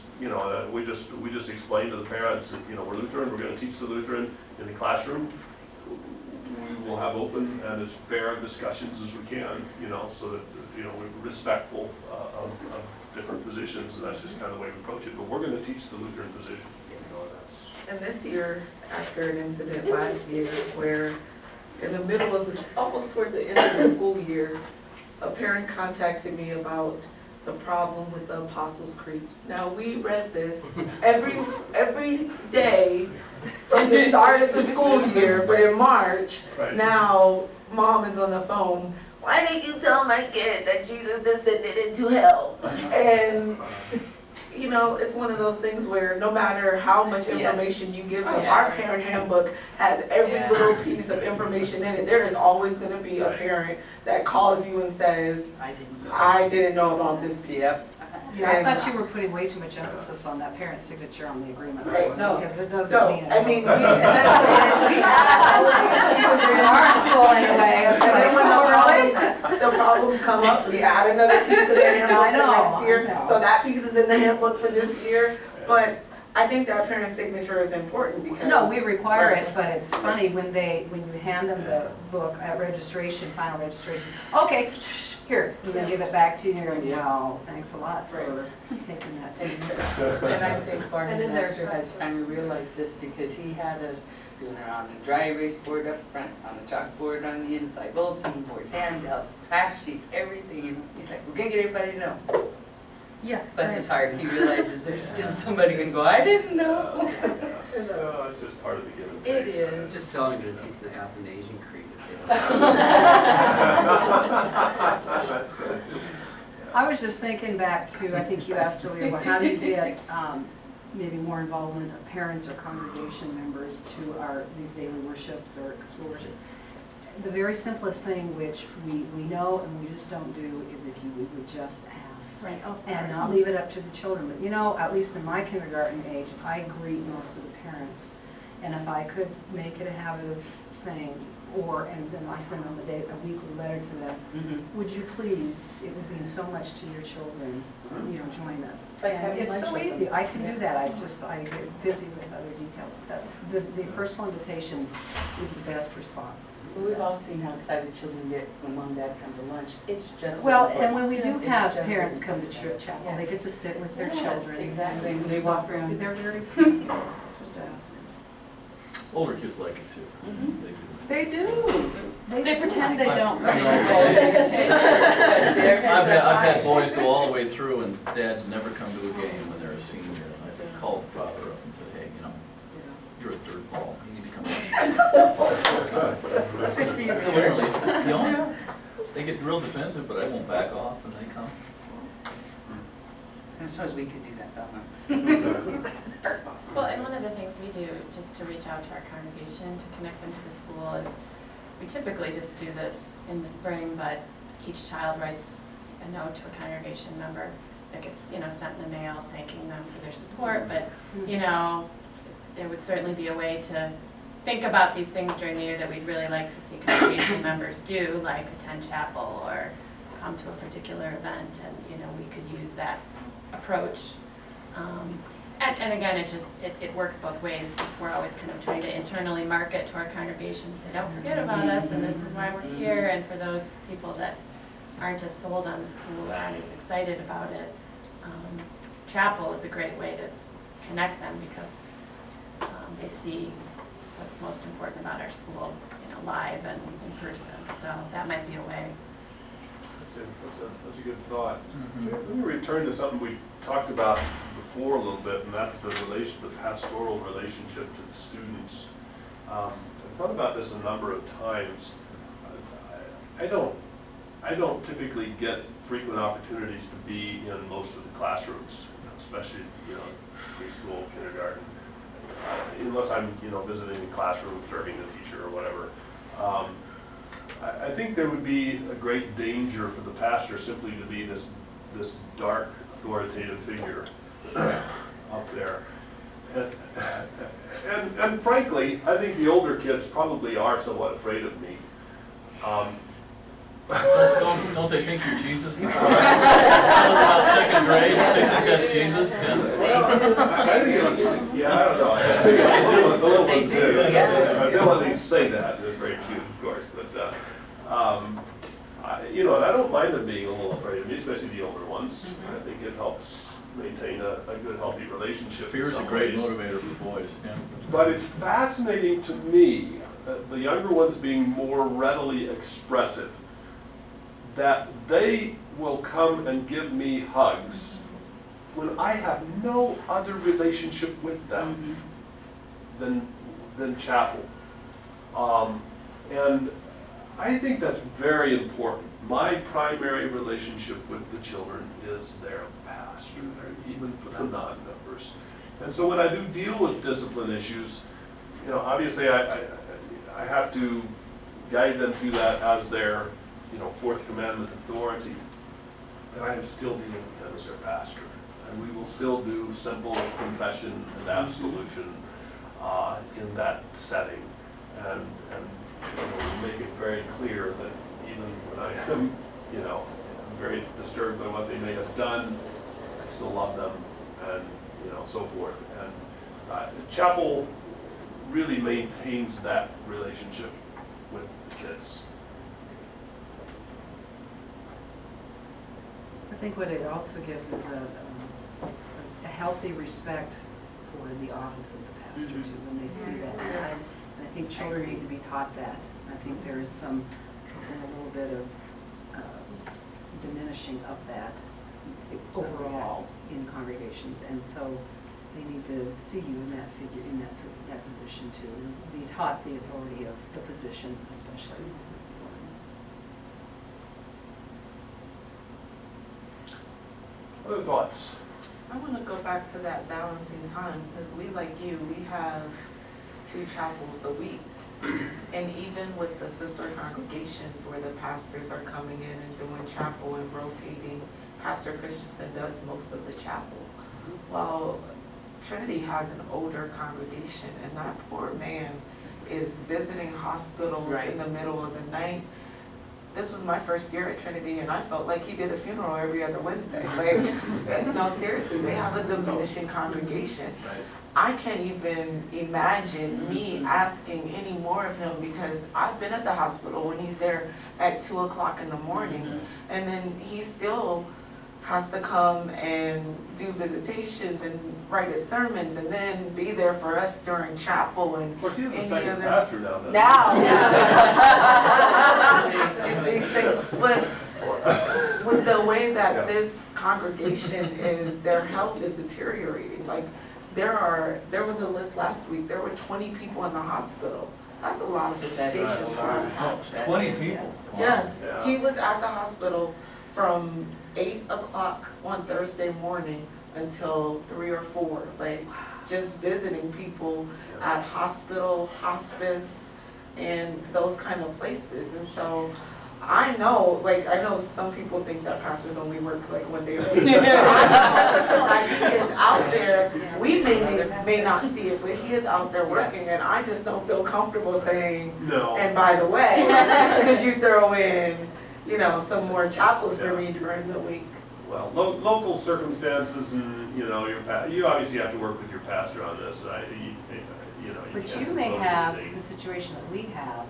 explain to the parents that, we're Lutheran, we're going to teach the Lutheran in the classroom. We will have open and as fair discussions as we can, so that, we're respectful of different positions, and that's just kind of the way we approach it. But we're going to teach the Lutheran position, And this year, after an incident last year where in the middle of almost towards the end of the school year, a parent contacted me about the problem with the Apostles' Creed. Now, we read this every day from the start of the school year, but in March, now mom is on the phone. Why didn't you tell my kid that Jesus descended into hell? And it's one of those things where no matter how much information you give them, our parent handbook has every little piece of information in it. There is always going to be a parent that calls you and says, I didn't know about this piece. I thought you were putting way too much emphasis on that parent signature on the agreement. Right, no. Because it doesn't mean we our school anyway. And then when the problems come up, we add another piece of the handbook for next year. So that piece is in the handbook for this year. But I think that parent signature is important because... No, we require it, but it's funny when you hand them the book at registration, final registration, okay, here, we're going to give it back to you, and well, thanks a lot for taking that. And I think Barney Master has finally realized this because he had us doing it on the dry erase board up front, on the chalkboard on the inside, bulletin boards, handouts, fact sheets, everything. He's like, we're going to get everybody to know. Yeah. But it's hard. He realizes there's still somebody going to go, I didn't know. It's just part of the give and take. It is. Just telling you to teach the Athanasian Creed. I was just thinking back to, I think you asked earlier, well, how do you get maybe more involvement of parents or congregation members to these daily worships or school worship? The very simplest thing which we know and we just don't do is if we would just ask. Right. And not leave it up to the children. But at least in my kindergarten age, I greet most of the parents. And if I could make it a habit of saying, and then I send them a weekly letter to them, would you please, it would mean so much to your children, join us. And it's so easy. I can do that. I get busy with other details. The personal invitation is the best response. We've all seen how excited children get when mom and dad come to lunch. It's just and when we do have parents come to church chapel, they get to sit with their children. Exactly. And they walk around. They're very Older kids like it too. They do. They pretend they don't. I've had boys go all the way through and dads never come to a game when they're a senior. I called the father up and said, hey, you're a third ball. You need to come in. Clearly, they get real defensive, but I won't back off when they come. I suppose we could do that, Velma. Well, and one of the things we do, just to reach out to our congregation, to connect them to the school, is we typically just do this in the spring, but each child writes a note to a congregation member that gets, sent in the mail thanking them for their support, but, there would certainly be a way to think about these things during the year that we'd really like to see congregation members do, like attend chapel or come to a particular event, and, we could use that approach. And again, it works both ways. We're always kind of trying to internally market to our congregations, say, don't forget about us, and this is why we're here. And for those people that aren't as sold on the school or aren't as excited about it, chapel is a great way to connect them, because they see what's most important about our school, live and in person. So that might be a way. That's a good thought. Let me return to something we talked about before a little bit, and that's the pastoral relationship to the students. I've thought about this a number of times. I don't typically get frequent opportunities to be in most of the classrooms, especially preschool, kindergarten, unless I'm visiting the classroom, serving the teacher or whatever. I think there would be a great danger for the pastor simply to be this dark, authoritative figure up there. And frankly, I think the older kids probably are somewhat afraid of me. Don't they think you're Jesus? About second grade, they think that's Jesus? I think I don't know. I think the little ones do. I don't want to say that. They're very cute, of course, but I don't mind them being a little afraid of me, especially the older ones. I think it helps maintain a good, healthy relationship. Fear is a great motivator for boys. Yeah. But it's fascinating to me, the younger ones being more readily expressive, that they will come and give me hugs when I have no other relationship with them than chapel. And I think that's very important. My primary relationship with the children is their pastor, even for the non-members. And so when I do deal with discipline issues, obviously I have to guide them through that as their Fourth Commandment authority, and I am still dealing with them as their pastor. And we will still do simple confession and absolution in that setting, and make it very clear that even when I am, I'm very disturbed by what they may have done, I still love them, and so forth. And chapel really maintains that relationship with the kids. I think what it also gives is a healthy respect for the office of the pastor, too, when they see that. And I think children need to be taught that. I think there is a little bit of diminishing of that overall in congregations, and so they need to see you in that figure, in that position too, and be taught the authority of the position, especially. Other thoughts? I want to go back to that balancing time, because we, like you, we have 2 chapels a week. And even with the sister congregations where the pastors are coming in and doing chapel and rotating, Pastor Christensen does most of the chapel. Well, Trinity has an older congregation, and that poor man is visiting hospitals in the middle of the night. This was my first year at Trinity, and I felt like he did a funeral every other Wednesday. No, seriously, they have a diminishing congregation. I can't even imagine me asking any more of him, because I've been at the hospital when he's there at 2 o'clock in the morning, and then he still has to come and do visitations and write his sermons and then be there for us during chapel and Of course, he's the any second other... pastor now. But with the way that this congregation is, their health is deteriorating. Like, there was a list last week, there were 20 people in the hospital. That's a lot of visitation for us. 20 people? Yes, he was at the hospital from 8 o'clock on Thursday morning until 3 or 4, like, just visiting people at hospital, hospice, and those kind of places. And so I know, like, I know some people think that pastors only work like one day a week. Like, he is out there, we may not see it, but he is out there working, and I just don't feel comfortable saying, No. and by the way, could you throw in, you know, some more chapels for me during the week? Well, local circumstances and, you know, you obviously have to work with your pastor on this, you know. But can't you may impose have anything. the situation that we have.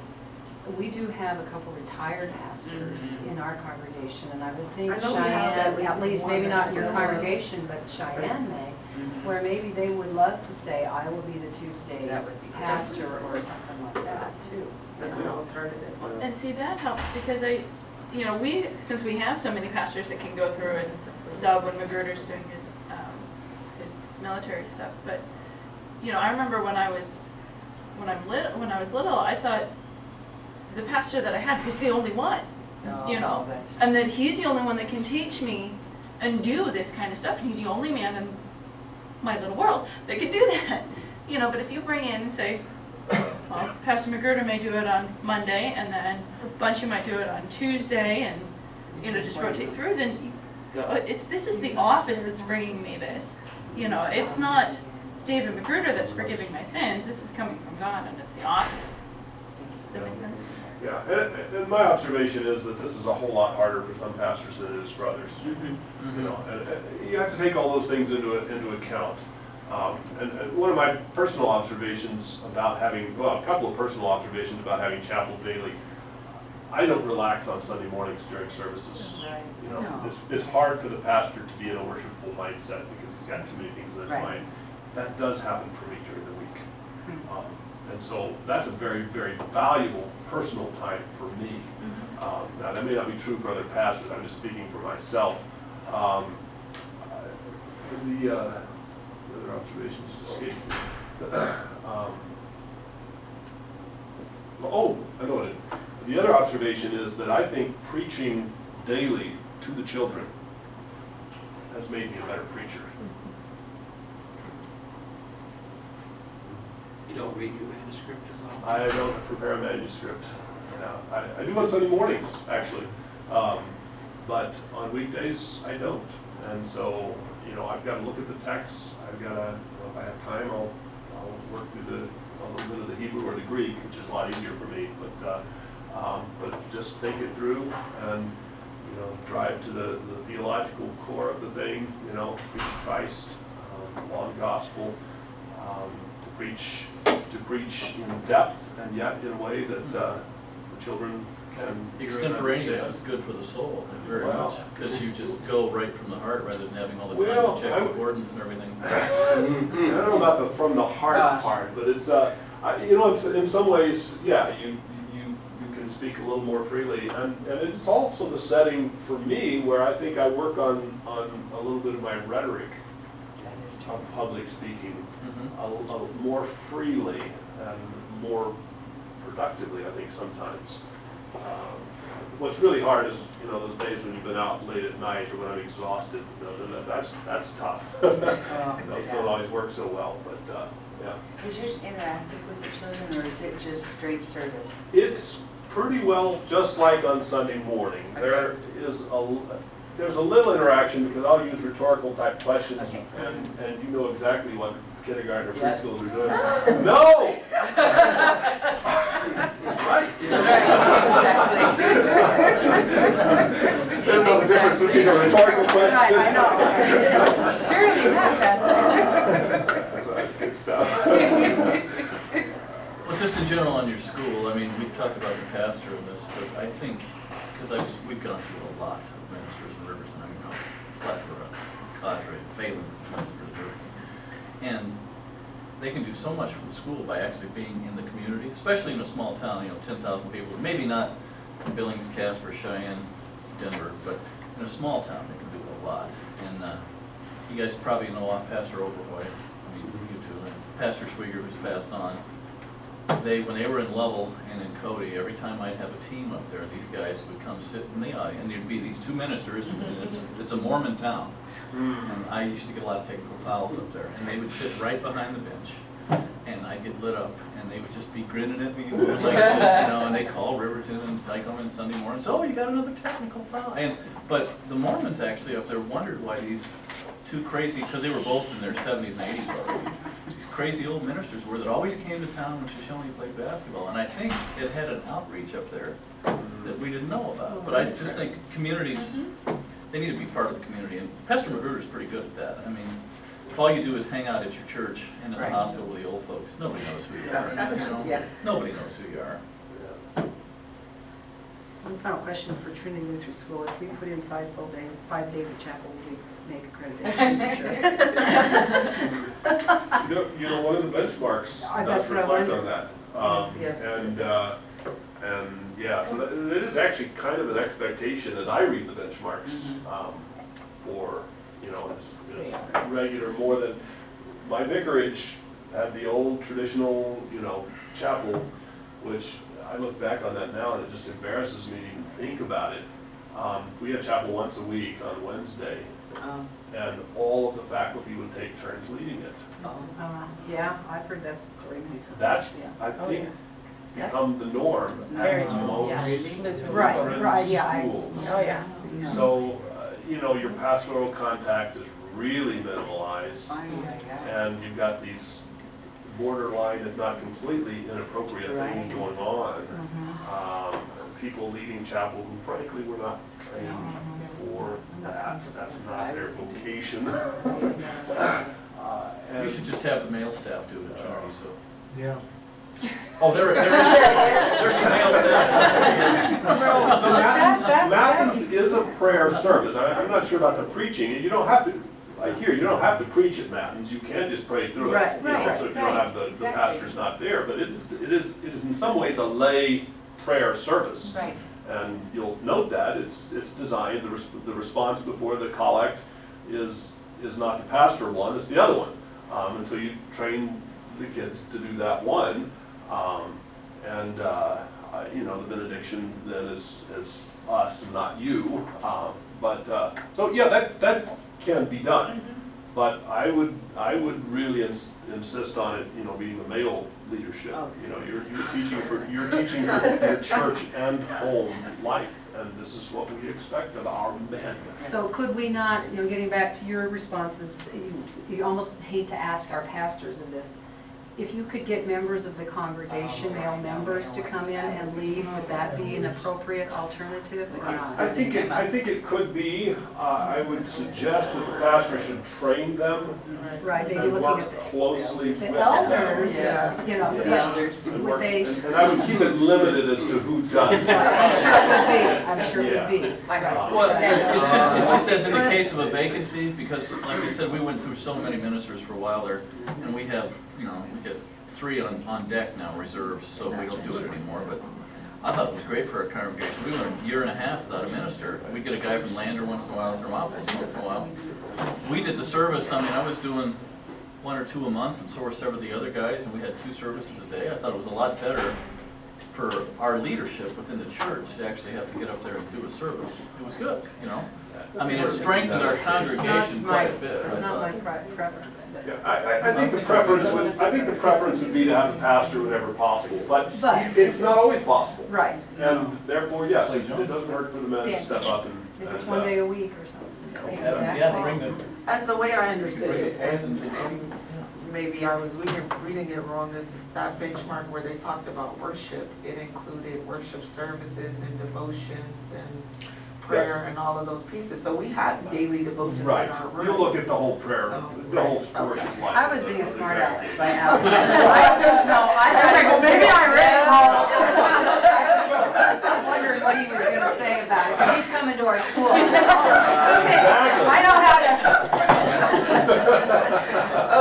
We do have a couple retired pastors in our congregation, and I would think I know we have Cheyenne, at least, one maybe not in your that's congregation, but Cheyenne may, where maybe they would love to say, I will be the Tuesday That would be good. pastor or something like that, too. That's an alternative. And see, that helps, because since we have so many pastors that can go through and sub when McGruder's doing his military stuff, but, I remember when I was little, I thought the pastor that I had was the only one, and that he's the only one that can teach me and do this kind of stuff, and he's the only man in my little world that can do that, but if you bring in, say, well, Pastor McGruder may do it on Monday, and then Bunchy might do it on Tuesday, and, just rotate through, then you go, this is the office that's bringing me this, it's not David McGruder that's forgiving my sins, this is coming from God, and it's the office. Does that make sense? Yeah, and my observation is that this is a whole lot harder for some pastors than it is for others. And you have to take all those things into account. And one of my personal observations about a couple of personal observations about having chapel daily, I don't relax on Sunday mornings during services. It's hard for the pastor to be in a worshipful mindset because he's got too many things in his mind. That does happen for me during the week. And so that's a very, very valuable personal time for me. Now, that may not be true for other pastors. I'm just speaking for myself. The other observations escaped me. I know it. The other observation is that I think preaching daily to the children has made me a better preacher. You don't read your manuscript as well? I don't prepare a manuscript. I do on Sunday mornings, actually. But on weekdays, I don't. And so, I've got to look at the text. I've got to, if I have time, I'll work through a little bit of the Hebrew or the Greek, which is a lot easier for me. But just think it through and, drive to the theological core of the thing, preach Christ, law and gospel, to preach in depth and yet in a way that the children can Extemporaneous is good for the soul, very much, because you just go right from the heart rather than having all the time Well, to check concordance and everything. I don't know about the from the heart part, but it's in some ways, you can speak a little more freely, and it's also the setting for me where I think I work on a little bit of my rhetoric of public speaking a more freely and more productively, I think, sometimes. What's really hard is, those days when you've been out late at night or when I'm exhausted, that's tough. Those don't always work so well, but, yeah. Is yours interactive with the children, or is it just straight service? It's pretty well just like on Sunday morning. There's a little interaction because I'll use rhetorical type questions, and you know exactly what kindergarten or preschool are doing. No! Right. There's no difference between a rhetorical question. Right, I know. Surely not, That's good stuff. Well, just in general on your school, we talked about the pastor in this, but I think, because we've gone through a lot of ministers and Riverson, plethora, cadre, failing ministers, and they can do so much for the school by actually being in the community, especially in a small town, 10,000 people, maybe not Billings, Casper, Cheyenne, Denver, but in a small town they can do a lot. And you guys probably know Pastor Overhoy, you two, and Pastor Schwieger, who's passed on. when they were in Lovell and in Cody, every time I'd have a team up there, these guys would come sit in the audience, and there'd be these two ministers, and it's a Mormon town. And I used to get a lot of technical fouls up there, and they would sit right behind the bench, and I'd get lit up, and they would just be grinning at me, like this, and they call Riverton, and I come in Sunday morning, so, oh, you got another technical foul. But the Mormons actually up there wondered why these two crazy, because they were both in their 70s and 80s already, these crazy old ministers were that always came to town when Shoshone played basketball, and I think it had an outreach up there that we didn't know about. But I just think communities, they need to be part of the community, and Pastor Magruder's pretty good at that. I mean, if all you do is hang out at your church and at the hospital with the old folks, nobody knows who you are. Nobody knows who you are. One final question for Trinity Lutheran School. If we put in 5 days of chapel, we make accreditation. You know, one of the benchmarks does reflect on that. So it is actually kind of an expectation as I read the benchmarks for, it's regular more than, my vicarage had the old traditional, chapel, which I look back on that now and it just embarrasses me to even think about it. We had chapel once a week on Wednesday, and all of the faculty would take turns leading it. Yeah, I've heard that story many times. That's, I think, become the norm at most schools. So, your pastoral contact is really minimalized, and you've got these borderline, if not completely inappropriate things going on. People leading chapel who frankly were not trained for that. That's not their vocation. You should just have the male staff do it, Charlie, so. Yeah. Oh, there's a male staff. Matins is a prayer service. I'm not sure about the preaching. You don't have to, you don't have to preach at Matins. You can just pray through it. So if you don't have the pastor's not there. But it is in some ways a lay prayer service. Right. And you'll note that it's designed, the response before the collect is not the pastoral one, it's the other one. And so you train the kids to do that one. The benediction then is us and not you. So yeah, that can be done. But I would really insist on it, being the male leadership. You're teaching for your church and home life, and this is what we expect of our men. So could we not, getting back to your responses, you almost hate to ask our pastors of this, if you could get members of the congregation, male members, to come in and lead, would that be an appropriate alternative or not? I think it could be. I would suggest that the pastor should train them and work closely with the elders. The elders. And I would keep it limited as to who does. I'm sure it would be. Well, it says in the case of a vacancy, because like I said, we went through so many ministers for a while there, and we have, we get 3 on deck now, reserves, so we don't do it anymore. But I thought it was great for our congregation. We went a year and a half without a minister. We'd get a guy from Lander once in a while, from Apples once in a while. We did the service. I mean, I was doing 1 or 2 a month, and so were several of the other guys, and we had 2 services a day. I thought it was a lot better for our leadership within the church to actually have to get up there and do a service. It was good, I mean, it strengthened our congregation quite a bit. It's not my preference. Yeah, I think the preference would be to have a pastor whenever possible, but it's not always possible. Right. And therefore, yes, it doesn't hurt for the men to step up and. If it's 1 day a week or something. And the way I understood it, and maybe I was reading it wrong, is that benchmark where they talked about worship, it included worship services and devotions and prayer and all of those pieces. So we had daily devotions in our room. You'll look at the whole prayer, the whole worship life. I was being a smart aleck by accident. Maybe I read it wrong. I wondered what he was going to say about it. He's coming to our school. Okay, I know how to.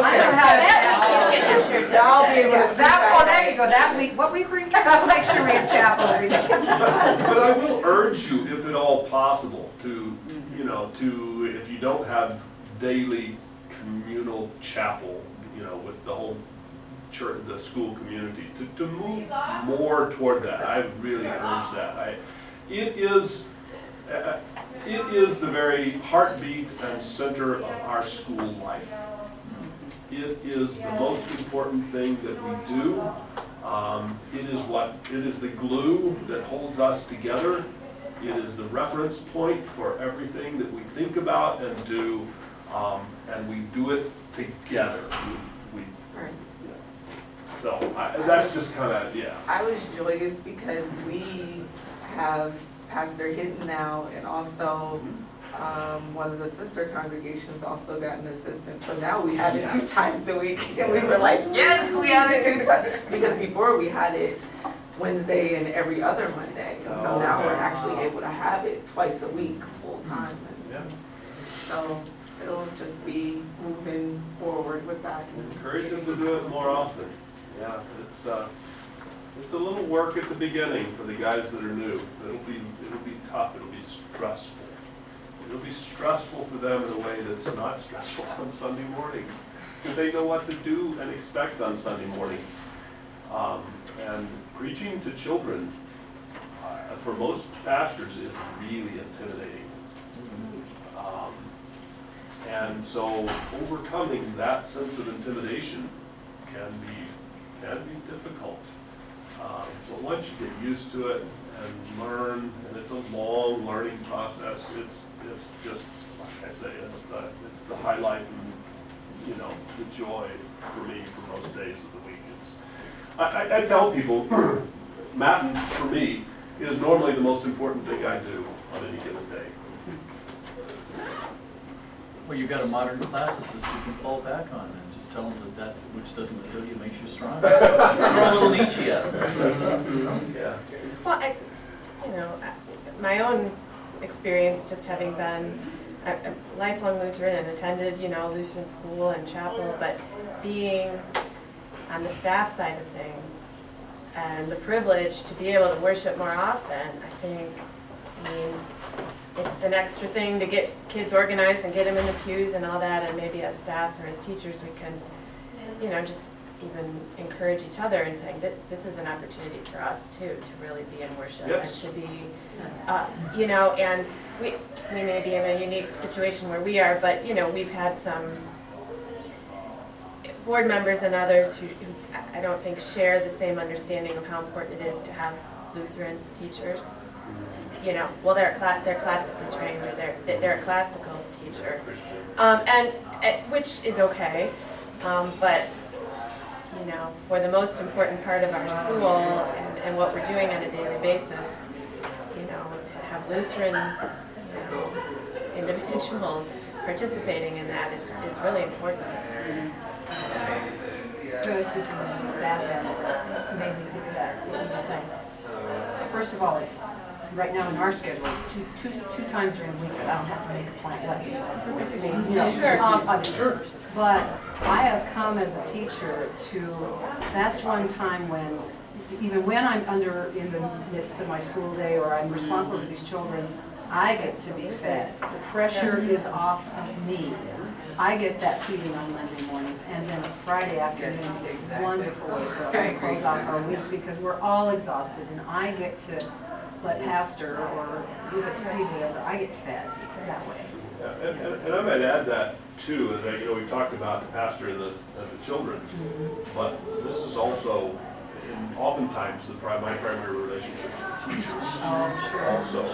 I know how to. I'll be able to. There you go. That week, what week were you? I'll make sure we have chapel every day. But I will urge you, if at all possible, to if you don't have daily communal chapel, with the whole the school community to move more toward that. I really urge that. It is the very heartbeat and center of our school life. It is the most important thing that we do. It is the glue that holds us together. It is the reference point for everything that we think about and do, and we do it together. So that's just kind of, I was joyous because we have Pastor Hinton now, and also one of the sister congregations also got an assistant. So now we have it 2 times a week, and we were like, yes, we have it 2 times. Because before we had it Wednesday and every other Monday. So now we're actually able to have it twice a week, full time. So it'll just be moving forward with that. Encourage them to do it more often. Yeah, it's a little work at the beginning for the guys that are new. It'll be tough. It'll be stressful. It'll be stressful for them in a way that's not stressful on Sunday morning, because they know what to do and expect on Sunday morning. And preaching to children, for most pastors, is really intimidating. And so overcoming that sense of intimidation can be difficult. But once you get used to it and learn, and it's a long learning process, it's just, like I say, it's the highlight and, the joy for me for most days of the week. I tell people, Mattin, for me, is normally the most important thing I do on any given day. Well, you've got a modern classicist you can fall back on and just tell them that which doesn't kill you makes you stronger. You're a little Nietzsche out there. Yeah. Well, my own experience, just having been a lifelong Lutheran and attended, Lutheran school and chapel, but being on the staff side of things and the privilege to be able to worship more often, I think, it's an extra thing to get kids organized and get them in the pews and all that, and maybe as staff or as teachers we can, just even encourage each other and saying this is an opportunity for us too to really be in worship. Yes. And to be, and we may be in a unique situation where we are, but we've had some board members and others who I don't think share the same understanding of how important it is to have Lutheran teachers. They're classically trained, or they're a classical teacher, and which is okay, but for the most important part of our school and what we're doing on a daily basis, to have Lutheran individuals participating in that is really important. Joyce, this is amazing that what you say. First of all, right now in our schedule, two times during the week that I don't have to make a point what. But I have come as a teacher to, that's one time when, even when I'm in the midst of my school day or I'm responsible for these children, I get to be fed. The pressure is off of me. I get that feeding on Monday mornings, and then Friday afternoon is wonderful way for us to close off our weeks because we're all exhausted, and I get to let pastor or do the study whatever, I get fed that way. Yeah, and I might add that too, is that, we've talked about the pastor and the children, but this is also, oftentimes, my primary relationship with teachers also.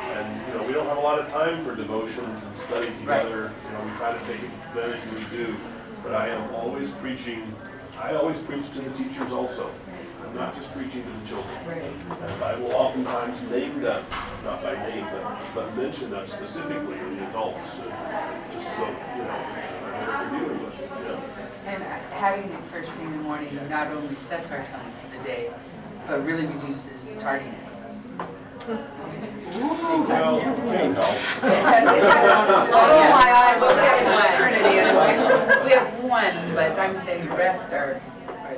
And we don't have a lot of time for devotions and study together. We try to take advantage when we do, but I always preach to the teachers also. I'm not just preaching to the children. And I will oftentimes name them, not by name, but mention them specifically in the adults, just so, I know what they're dealing with. And having it first thing in the morning not only sets our time for the day, but really reduces tardiness. Well, can't help. Oh, my eyes are eternity anyway. We have one, but I'm saying the rest are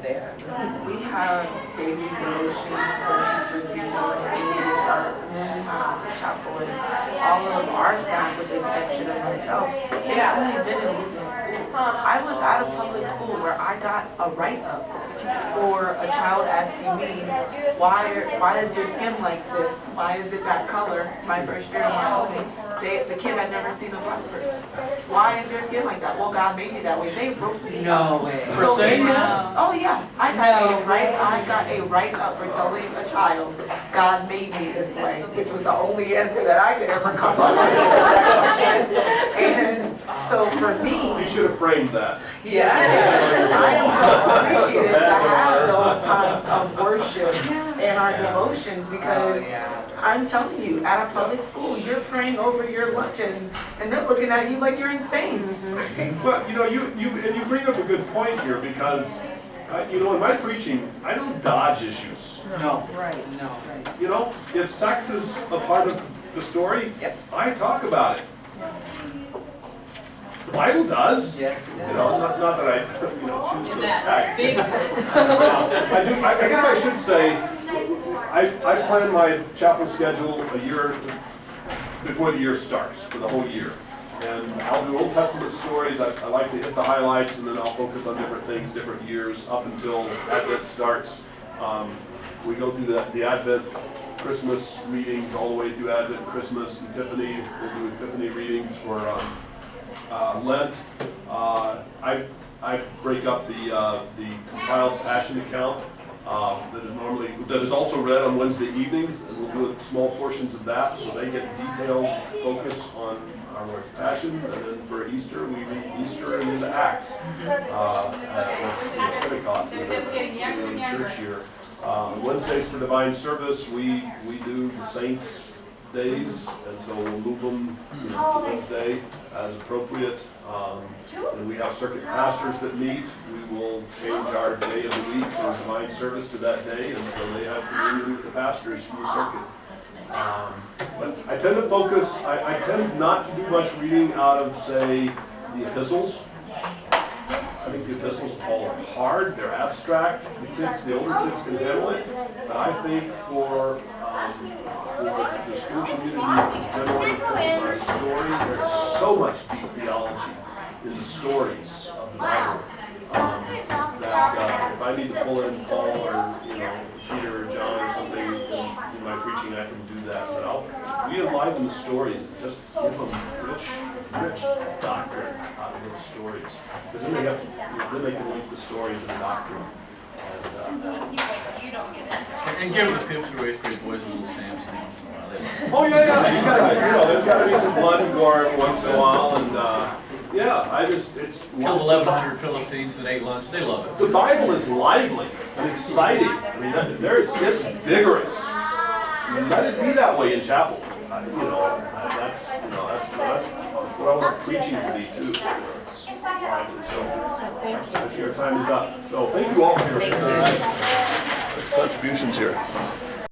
there. We have daily devotions for teachers before immediate start, chapel, and all of our staff, with the exception of myself, it's only been in school for I was at a public school where I got a write-up for a child asking me, why is your skin like this? Why is it that color? My first year in Wyoming, the kid had never seen a black person. Why is your skin like that? Well, God made me that way. They wrote me. No way. So, For saying that? Oh, yeah. I got a write-up for telling a child, God made me this way, which was the only answer that I could ever come up with. And so for me... You should have framed that. Yeah, I am so appreciative to have those times of worship and our devotions because I'm telling you, at a public school, you're praying over your lunch and they're looking at you like you're insane. Well, you know, you bring up a good point here because, you know, in my preaching, I don't dodge issues. No. Right. No. Right. You know, if sex is a part of the story, I talk about it. The Bible does. Yes. You know, not that I, you know, choose to attack. Big. I guess I should say, I plan my chapel schedule a year before the year starts, for the whole year. And I'll do Old Testament stories. I like to hit the highlights, and then I'll focus on different things, different years, up until Advent starts. We go through the Advent Christmas readings all the way through Advent, Christmas, Epiphany. We'll do Epiphany readings for Lent. I break up the compiled Passion account that is also read on Wednesday evenings, and we'll do small portions of that, so they get detailed focus on our Lord's Passion. And then for Easter, we read Easter and into Acts, Pentecost, in the church year. Wednesdays for Divine Service, we do the Saints' days, and so we'll move them to Wednesday as appropriate. And we have circuit pastors that meet. We will change our day of the week for Divine Service to that day, and so they have communion with the pastors from the circuit. But I tend to focus, I tend not to do much reading out of, say, the epistles. I think the epistles all are hard, they're abstract. The older kids can handle it, but I think for the school community generally, our story, there's so much deep theology in the stories of the Bible that if I need to pull in Paul or Peter or John or something in my preaching, I can do that. But we enliven the stories, just give them rich doctrine out of those stories. Because then they can link the story to the doctrine. And give them the tips for 8th grade boys a little Samson once in a while. Oh, yeah. There's got to be some blood and gore every once in a while, and it's... Killed 1,100 Philistines and ate lunch. They love it. The Bible is lively and exciting. I mean, it's vigorous. Let it be that way in chapel. That's what I want preaching to be, too. So, your time is up. So, thank you all for your contributions here.